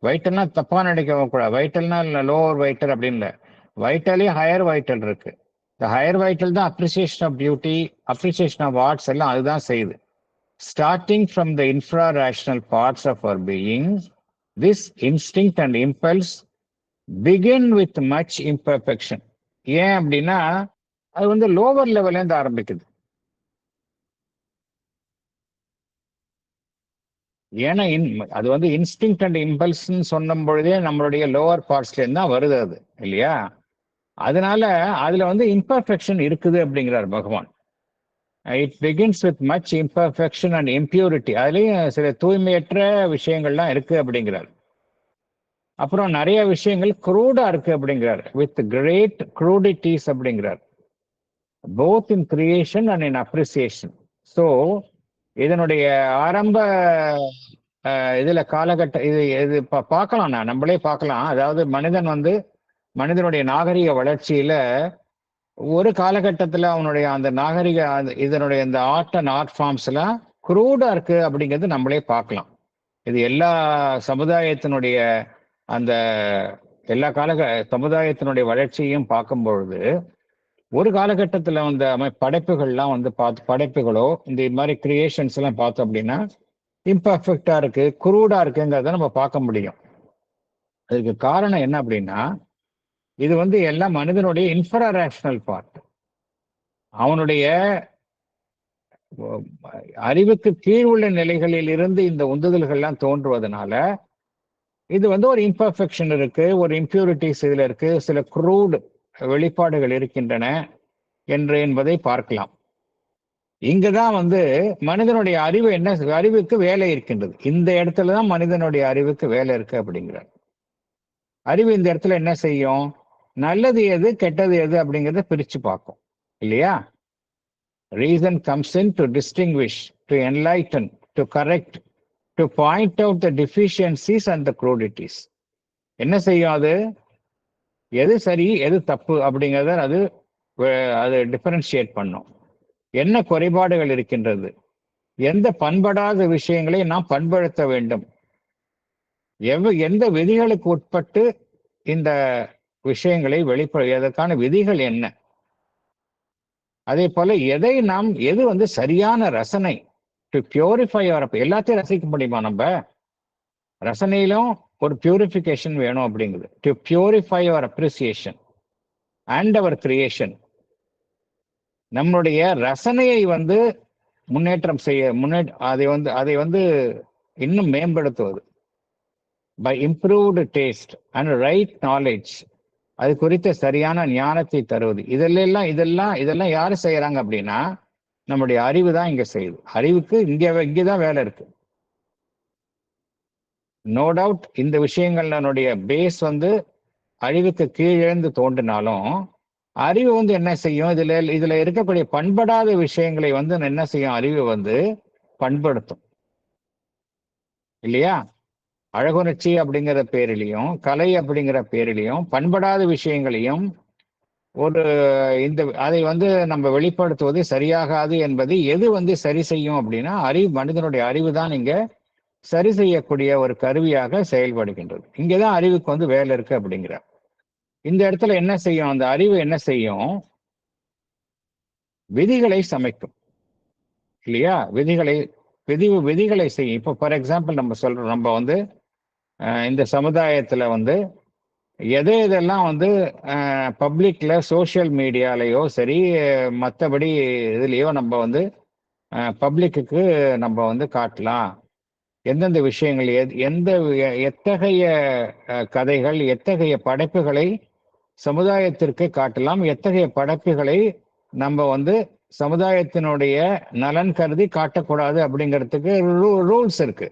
வைட்டல்னா தப்பா நினைக்க கூடாது. வைட்டல்னா லோவர் வைட்டல் அப்படின்னு இல்லை. வைட்டலே ஹையர் வைட்டல் இருக்கு. இந்த ஹையர் வைட்டல் தான் appreciation of beauty, appreciation of arts எல்லாம் அதுதான் செய்யுது. Starting from the infra-rational parts of our being, this instinct and impulse begin with much imperfection. ஏன் அப்படின்னா அது வந்து லோவர் லெவல்ல இருந்து ஆரம்பிக்குது. ஏன்னா அது வந்து இன்ஸ்டிங்க்ட் அண்ட் இம்பல்ஸ்ன்னு சொன்ன பொழுதே நம்மளுடைய லோவர் பார்ட்ஸ்ல இருந்து தான் வருது அது இல்லையா? அதனால அதுல வந்து இம்பர்ஃபெக்ஷன் இருக்குது அப்படிங்கிறார் பகவான். It begins with much imperfection and impurity. அதுலேயும் சில தூய்மையற்ற விஷயங்கள்லாம் இருக்கு அப்படிங்கிறார். அப்புறம் நிறைய விஷயங்கள் க்ரூடா இருக்கு அப்படிங்கிறார். வித் கிரேட் க்ரூடிட்டிஸ் அப்படிங்கிறார். Both in creation and in appreciation. So இதனுடைய ஆரம்ப இதுல காலகட்ட இது இது பார்க்கலாம், நம்மளே பார்க்கலாம். அதாவது மனிதனுடைய நாகரிக வளர்ச்சியில ஒரு காலகட்டத்துல அவனுடைய அந்த நாகரிக இதனுடைய இந்த ஆர்ட் அண்ட் ஆர்ட் ஃபார்ம்ஸ் எல்லாம் குரூடா இருக்கு அப்படிங்கிறது நம்மளே பார்க்கலாம். இது எல்லா சமுதாயத்தினுடைய அந்த எல்லா சமுதாயத்தினுடைய வளர்ச்சியையும் பார்க்கும் பொழுது ஒரு காலகட்டத்துல வந்த படைப்புகள்லாம் படைப்புகளோ இந்த மாதிரி கிரியேஷன்ஸ் எல்லாம் பார்த்தோம் அப்படின்னா இம்பர்ஃபெக்டா இருக்கு, குரூடா இருக்குங்கிறத நம்ம பார்க்க முடியும். அதுக்கு காரணம் என்ன அப்படின்னா, இது எல்லாம் மனிதனுடைய இன்ஃப்ராரேஷனல் பார்ட். அவனுடைய அறிவுக்கு கீழ் உள்ள நிலைகளில் இருந்து இந்த உந்துதல்கள்லாம் தோன்றுவதனால இது ஒரு இம்பர்ஃபெக்ஷன் இருக்கு, ஒரு இம்பியூரிட்டிஸ் இதுல இருக்கு, சில குரூட் வெளிப்பாடுகள் இருக்கின்றன என்பதை பார்க்கலாம். இங்கதான் மனிதனுடைய அறிவுக்கு வேலை இருக்கின்றது. இந்த இடத்துலதான் மனிதனுடைய அறிவுக்கு வேலை இருக்கு அப்படிங்கிறார். அறிவு இந்த இடத்துல என்ன செய்யும்? நல்லது எது, கெட்டது எது அப்படிங்கிறத பிரிச்சு பார்க்கும், இல்லையா? Reason comes in to distinguish, to enlighten, to correct, to point out the deficiencies and the crudities. என்ன செய்யும்? அது எது சரி எது தப்பு அப்படிங்கிறத அது டிஃபரன்ஷியேட் பண்ணும். என்ன குறைபாடுகள் இருக்கின்றது, எந்த பண்படாத விஷயங்களை நாம் பண்படுத்த வேண்டும், எந்த விதிகளுக்கு உட்பட்டு இந்த விஷயங்களை எதற்கான விதிகள் என்ன, அதே போல எது சரியான ரசனை, டு பியூரிஃபை அவர். எல்லாத்தையும் ரசிக்க முடியுமா? நம்ம ரசனையிலும் ஒரு பியூரிஃபிகேஷன் வேணும் அப்படிங்குது. To purify our appreciation and our creation. நம்மளுடைய ரசனையை முன்னேற்றம் செய்ய அதை இன்னும் மேம்படுத்துவது by improved taste and right knowledge. அது குறித்த சரியான ஞானத்தை தருவது. இதெல்லாம் யாரு செய்யறாங்க அப்படின்னா நம்முடைய அறிவு தான் இங்க செய்யுது. அறிவுக்கு இங்கதான் வேலை இருக்கு. நோ டவுட் இந்த விஷயங்களுடைய பேஸ் அறிவுக்கு கீழேந்து தோன்றினாலும் அறிவு என்ன செய்யும்? இதுல இருக்கக்கூடிய பண்படாத விஷயங்களை என்ன செய்யும்? அறிவு பண்படுத்தும், இல்லையா? அழகுணர்ச்சி அப்படிங்கிற பேரிலையும் கலை அப்படிங்கிற பேரிலையும் பண்படாத விஷயங்களையும் அதை நம்ம வெளிப்படுத்துவது சரியாகாது என்பது எது சரி செய்யும் அப்படின்னா மனிதனுடைய அறிவு தான் இங்க சரி செய்யக்கூடிய ஒரு கருவியாக செயல்படுகின்றது. இங்கதான் அறிவுக்கு வேலை இருக்கு அப்படிங்கிற இந்த இடத்துல என்ன செய்யும்? அந்த அறிவு என்ன செய்யும்? விதிகளை சமைக்கும், இல்லையா? விதிகளை செய்யும். இப்போ ஃபார் எக்ஸாம்பிள் நம்ம சொல்றோம், நம்ம இந்த சமுதாயத்துல எதெல்லாம் பப்ளிக்ல சோசியல் மீடியாலேயோ சரி மற்றபடி இதுலேயோ நம்ம பப்ளிக்கு நம்ம காட்டலாம், எந்தெந்த விஷயங்கள் எத்தகைய கதைகள் எத்தகைய படைப்புகளை சமுதாயத்திற்கு காட்டலாம், எத்தகைய படைப்புகளை நம்ம சமுதாயத்தினுடைய நலன் கருதி காட்டக்கூடாது அப்படிங்கிறதுக்கு ரூல்ஸ் இருக்கு,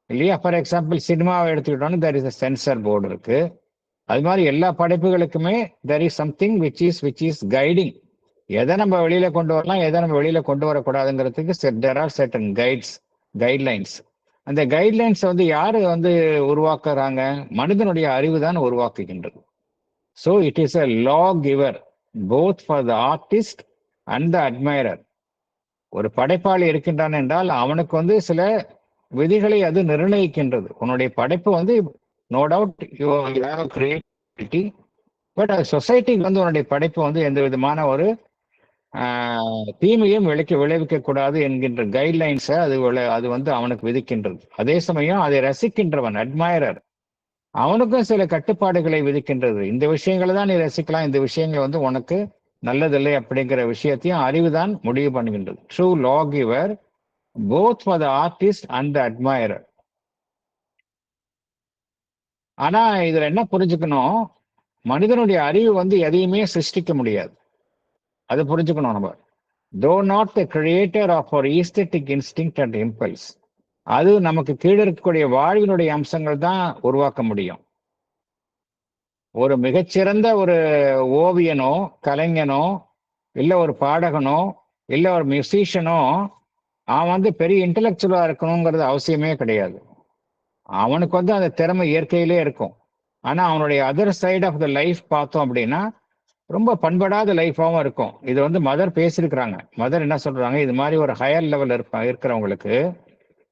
இல்லையா? ஃபார் எக்ஸாம்பிள் சினிமாவை எடுத்துக்கிட்டோம்னா there is a sensor board இருக்கு. அது மாதிரி எல்லா படைப்புகளுக்குமே there is something which is guiding. எதை நம்ம வெளியில கொண்டு வரலாம், எதை நம்ம வெளியில கொண்டு வரக்கூடாதுங்கிறதுக்கு there are certain guidelines. அந்த கைட்லைன்ஸ் யாரு உருவாக்குறாங்க? மனிதனுடைய அறிவு தான் உருவாக்குகின்றது. So it is a lawgiver both for the artist and the admirer. ஒரு படைப்பாளி இருக்கின்றான் என்றால் அவனுக்கு சில விதிகளை அது நிர்ணயிக்கின்றது. உன்னுடைய படைப்பு no doubt you have creativity, but சொசைட்டிக்கு உன்னுடைய படைப்பு எந்த விதமான ஒரு தீமையும் விளைவிக்க கூடாது என்கின்ற கைட்லைன்ஸை அது அவனுக்கு விதிக்கின்றது. அதே சமயம் அதை ரசிக்கின்றவன் அட்மைரர் அவனுக்கும் சில கட்டுப்பாடுகளை விதிக்கின்றது. இந்த விஷயங்களை தான் நீ ரசிக்கலாம், இந்த விஷயங்கள் உனக்கு நல்லதில்லை அப்படிங்கிற விஷயத்தையும் அறிவுதான் முடிவு பண்ணுகின்றது. True lawgiver both for the artist and the admirer. ஆனா இதுல என்ன புரிஞ்சுக்கணும்? மனிதனுடைய அறிவு எதையுமே சிருஷ்டிக்க முடியாது, அது புரிஞ்சுக்கணும் நம்ம. Though not the creator of our aesthetic instinct and impulse. அது நமக்கு கீழே இருக்கக்கூடிய வாழ்வினுடைய அம்சங்கள் தான் உருவாக்க முடியும். ஒரு மிகச்சிறந்த ஒரு ஓவியனோ கலைஞனோ இல்லை ஒரு பாடகனோ இல்லை ஒரு மியூசிஷியனோ அவன் வந்து பெரிய இன்டலெக்சுவலா இருக்கணுங்கிறது அவசியமே கிடையாது. அவனுக்கு வந்து அந்த திறமை இயற்கையிலே இருக்கும். ஆனா அவனுடைய other side of the life பார்த்தோம் அப்படின்னா ரொம்ப பண்படாத லைஃபாகவும் இருக்கும். இது வந்து மதர் பேசியிருக்கிறாங்க. மதர் என்ன சொல்றாங்க, இது மாதிரி ஒரு ஹையர் லெவல் இருக்கிறவங்களுக்கு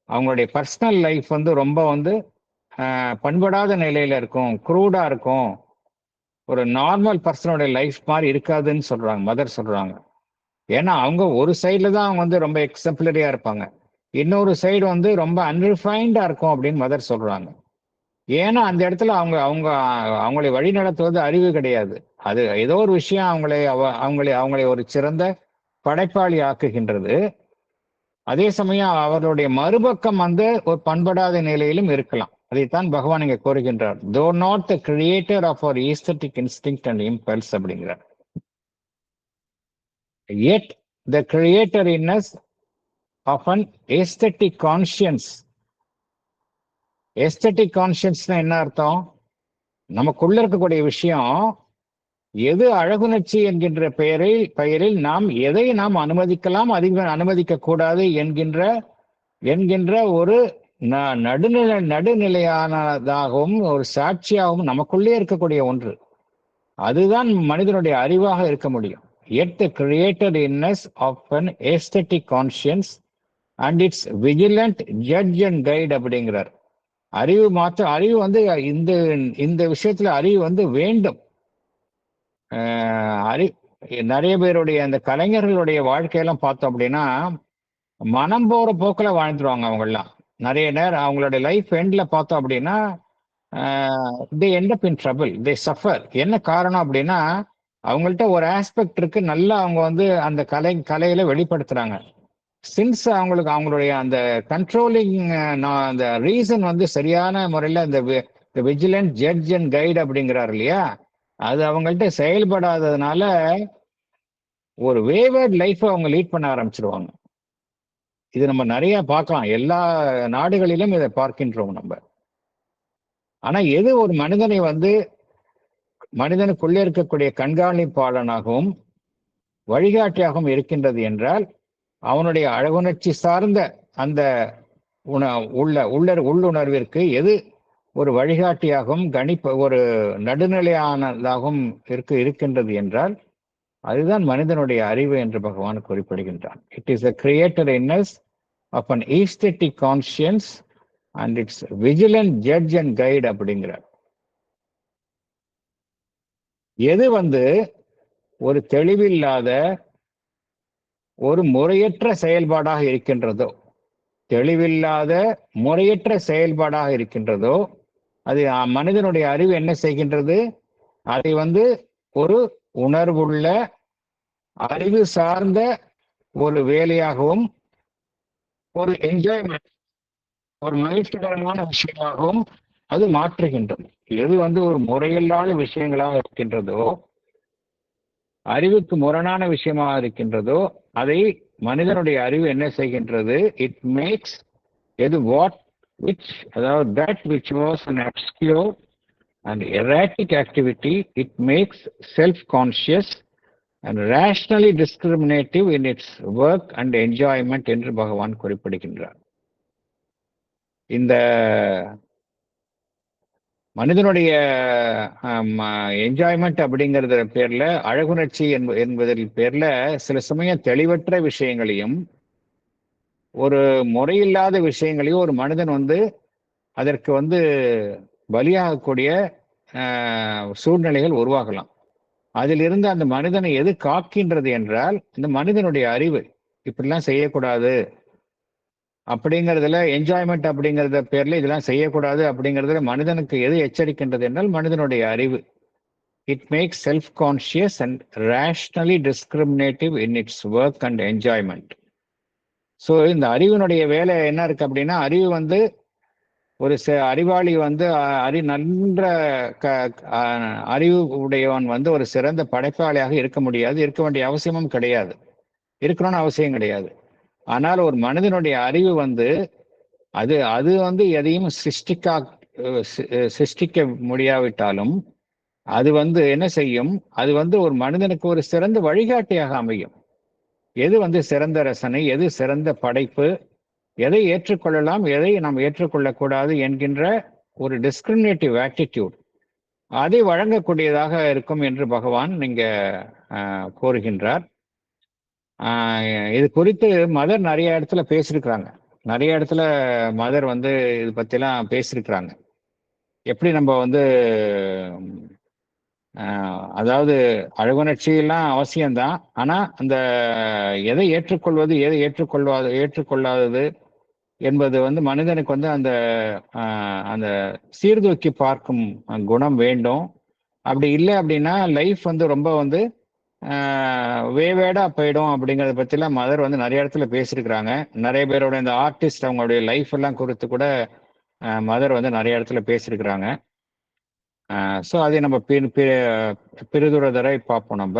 அவங்களுடைய பர்சனல் லைஃப் வந்து ரொம்ப வந்து பண்படாத நிலையில இருக்கும், குரூடா இருக்கும், ஒரு நார்மல் பர்சனோட லைஃப் மாதிரி இருக்காதுன்னு சொல்றாங்க, மதர் சொல்றாங்க. ஏன்னா அவங்க ஒரு சைட்ல தான் அவங்க வந்து ரொம்ப எக்ஸம்ப்ளரியா இருப்பாங்க, இன்னொரு சைடு வந்து ரொம்ப அன்ரிஃபைண்டா இருக்கும் அப்படின்னு மதர் சொல்றாங்க. ஏன்னா அந்த இடத்துல அவங்க அவங்க அவங்களை வழி நடத்துவது அறிவு கிடையாது. அது ஏதோ ஒரு விஷயம் அவங்களை ஒரு சிறந்த படைப்பாளி ஆக்குகின்றது. அதே சமயம் அவர்களுடைய மறுபக்கம் வந்து ஒரு பண்படாத நிலையிலும் இருக்கலாம். அதைத்தான் பகவான் இங்க கோருகின்றார். Though not the creator of our aesthetic instinct and impulse அப்படிங்கிறார். yet the creator in us of an aesthetic conscience. aesthetic conscience என்ன அர்த்தம்? நமக்குள்ள இருக்கக்கூடிய விஷயம் எது அழகுணர்ச்சி என்கின்ற பெயரில் நாம் எதை நாம் அனுமதிக்கலாம், அதிகம் அனுமதிக்க கூடாது என்கின்ற ஒரு நடுநிலையானதாகவும் ஒரு சாட்சியாகவும் நமக்குள்ளே இருக்கக்கூடிய ஒன்று. அதுதான் மனிதனுடைய அறிவாக இருக்க முடியும். Yet the creator in us of an aesthetic conscience and its vigilant judge and guide அப்படிங்கிறார். அறிவு வந்து இந்த விஷயத்துல அறிவு வந்து வேண்டும். நிறைய பேருடைய அந்த கலைஞர்களுடைய வாழ்க்கையெல்லாம் பார்த்தோம் அப்படின்னா மனம் போற போக்கில் வாழ்ந்துருவாங்க. அவங்கெல்லாம் நிறைய நேரம் அவங்களுடைய லைஃப் எண்ட்ல பார்த்தோம் அப்படின்னா they end up in trouble, they suffer. என்ன காரணம் அப்படின்னா அவங்கள்ட்ட ஒரு ஆஸ்பெக்ட் இருக்கு, நல்லா அவங்க வந்து அந்த கலையில வெளிப்படுத்துறாங்க. சின்ஸ் அவங்களுடைய அந்த கண்ட்ரோலிங் அந்த ரீசன் வந்து சரியான முறையில் இந்த விஜிலன்ட் ஜட்ஜ் அண்ட் கைடு அப்படிங்கிறார் இல்லையா, அது அவங்கள்ட்ட செயல்படாததுனால ஒரு வேவர்ட் லைஃப் அவங்க லீட் பண்ண ஆரம்பிச்சிருவாங்க. இது நம்ம நிறைய பார்க்கலாம், எல்லா நாடுகளிலும் இதை பார்க்கின்றோம் நம்ம. ஆனா எது ஒரு மனிதனை வந்து மனிதனுக்குள்ளே இருக்கக்கூடிய கண்காணிப்பாளனாகவும் வழிகாட்டியாகவும் இருக்கின்றது என்றால் அவனுடைய அழகுணர்ச்சி சார்ந்த அந்த உள்ளுணர்விற்கு எது ஒரு வழிகாட்டியாகவும் ஒரு நடுநிலையானதாகவும் இருக்கின்றது என்றால் அதுதான் மனிதனுடைய அறிவு என்று பகவான் குறிப்பிடுகின்றான். It is a creator in us of an aesthetic conscience and its vigilant judge and guide அப்படிங்கிறார். எது வந்து ஒரு தெளிவில்லாத ஒரு முறையற்ற செயல்பாடாக இருக்கின்றதோ, அது மனிதனுடைய அறிவு என்ன செய்கின்றது, அதை வந்து ஒரு உணர்வுள்ள அறிவு சார்ந்த ஒரு வேலையாகவும் ஒரு என்ஜாய்மெண்ட், ஒரு மகிழ்ச்சிகரமான விஷயமாகவும் அது மாற்றுகின்றது. எது வந்து ஒரு முறையில்லாத விஷயங்களாக இருக்கின்றதோ, அறிவுக்கு முரணான விஷயமாக இருக்கின்றதோ, அதை மனிதனுடைய அறிவு என்ன செய்கின்றது, இட் மேக்ஸ் அதாவது that which was an obscure and erratic activity, it makes self-conscious and rationally discriminative in its work and enjoyment என்று பகவான் குறிப்பிடுகின்றார். இந்த மனிதனுடைய என்ஜாய்மெண்ட் அப்படிங்கிறத பேர்ல, அழகுணர்ச்சி என்பதில் பேர்ல சில சமயம் தெளிவற்ற விஷயங்களையும் ஒரு முறையில்லாத விஷயங்களையும் ஒரு மனிதன் வந்து அதற்கு வந்து பலியாகக்கூடிய சூழ்நிலைகள் உருவாகலாம். அதிலிருந்து அந்த மனிதனை எது காக்கின்றது என்றால் இந்த மனிதனுடைய அறிவு. இப்படிலாம் செய்யக்கூடாது அப்படிங்கிறதுல, என்ஜாய்மெண்ட் அப்படிங்கிறத பேர்ல இதெல்லாம் செய்யக்கூடாது அப்படிங்கிறதுல மனிதனுக்கு எது எச்சரிக்கின்றது என்றால் மனிதனுடைய அறிவு. It makes self conscious and rationally discriminative in it's work and enjoyment. So இந்த அறிவினுடைய வேலை என்ன இருக்கு அப்படின்னா, அறிவு வந்து ஒரு அறிவாளி வந்து நன்ற அறிவு உடையவன் வந்து ஒரு சிறந்த படைப்பாளியாக இருக்க முடியாது, இருக்க வேண்டிய அவசியமும் கிடையாது, இருக்கணும்னு அவசியம் கிடையாது. ஆனால் ஒரு மனிதனுடைய அறிவு வந்து அது வந்து எதையும் சிருஷ்டிக்க முடியாவிட்டாலும் அது வந்து என்ன செய்யும், அது வந்து ஒரு மனிதனுக்கு ஒரு சிறந்த வழிகாட்டியாக அமையும். எது வந்து சிறந்த ரசனை, எது சிறந்த படைப்பு, எதை ஏற்றுக்கொள்ளலாம், எதை நாம் ஏற்றுக்கொள்ளக்கூடாது என்கின்ற ஒரு டிஸ்கிரிமினேட்டிவ் ஆட்டிடியூட் அதை வழங்கக்கூடியதாக இருக்கும் என்று பகவான் இங்க கூறுகின்றார். இது குறித்து மதர் நிறைய இடத்துல பேசியிருக்கிறாங்க. நிறைய இடத்துல மதர் வந்து இது பத்திலாம் பேசியிருக்கிறாங்க. எப்படி நம்ம வந்து அதாவது அழகுணர்ச்சி எல்லாம் அவசியம்தான். ஆனா அந்த எதை ஏற்றுக்கொள்வது, எதை ஏற்றுக்கொள்ளாதது என்பது வந்து மனிதனுக்கு வந்து அந்த அந்த சீர்தூக்கி பார்க்கும் குணம் வேண்டும். அப்படி இல்லை அப்படின்னா லைஃப் வந்து ரொம்ப வந்து வேவேடா போயிடும் அப்படிங்கிறத பற்றிலாம் மதர் வந்து நிறைய இடத்துல பேசியிருக்கிறாங்க. நிறைய பேரோட இந்த ஆர்டிஸ்ட் அவங்களுடைய லைஃப் எல்லாம் குறித்து கூட மதர் வந்து நிறைய இடத்துல பேசியிருக்கிறாங்க. ஸோ அதை நம்ம பிறிதுரை பார்ப்போம் நம்ம.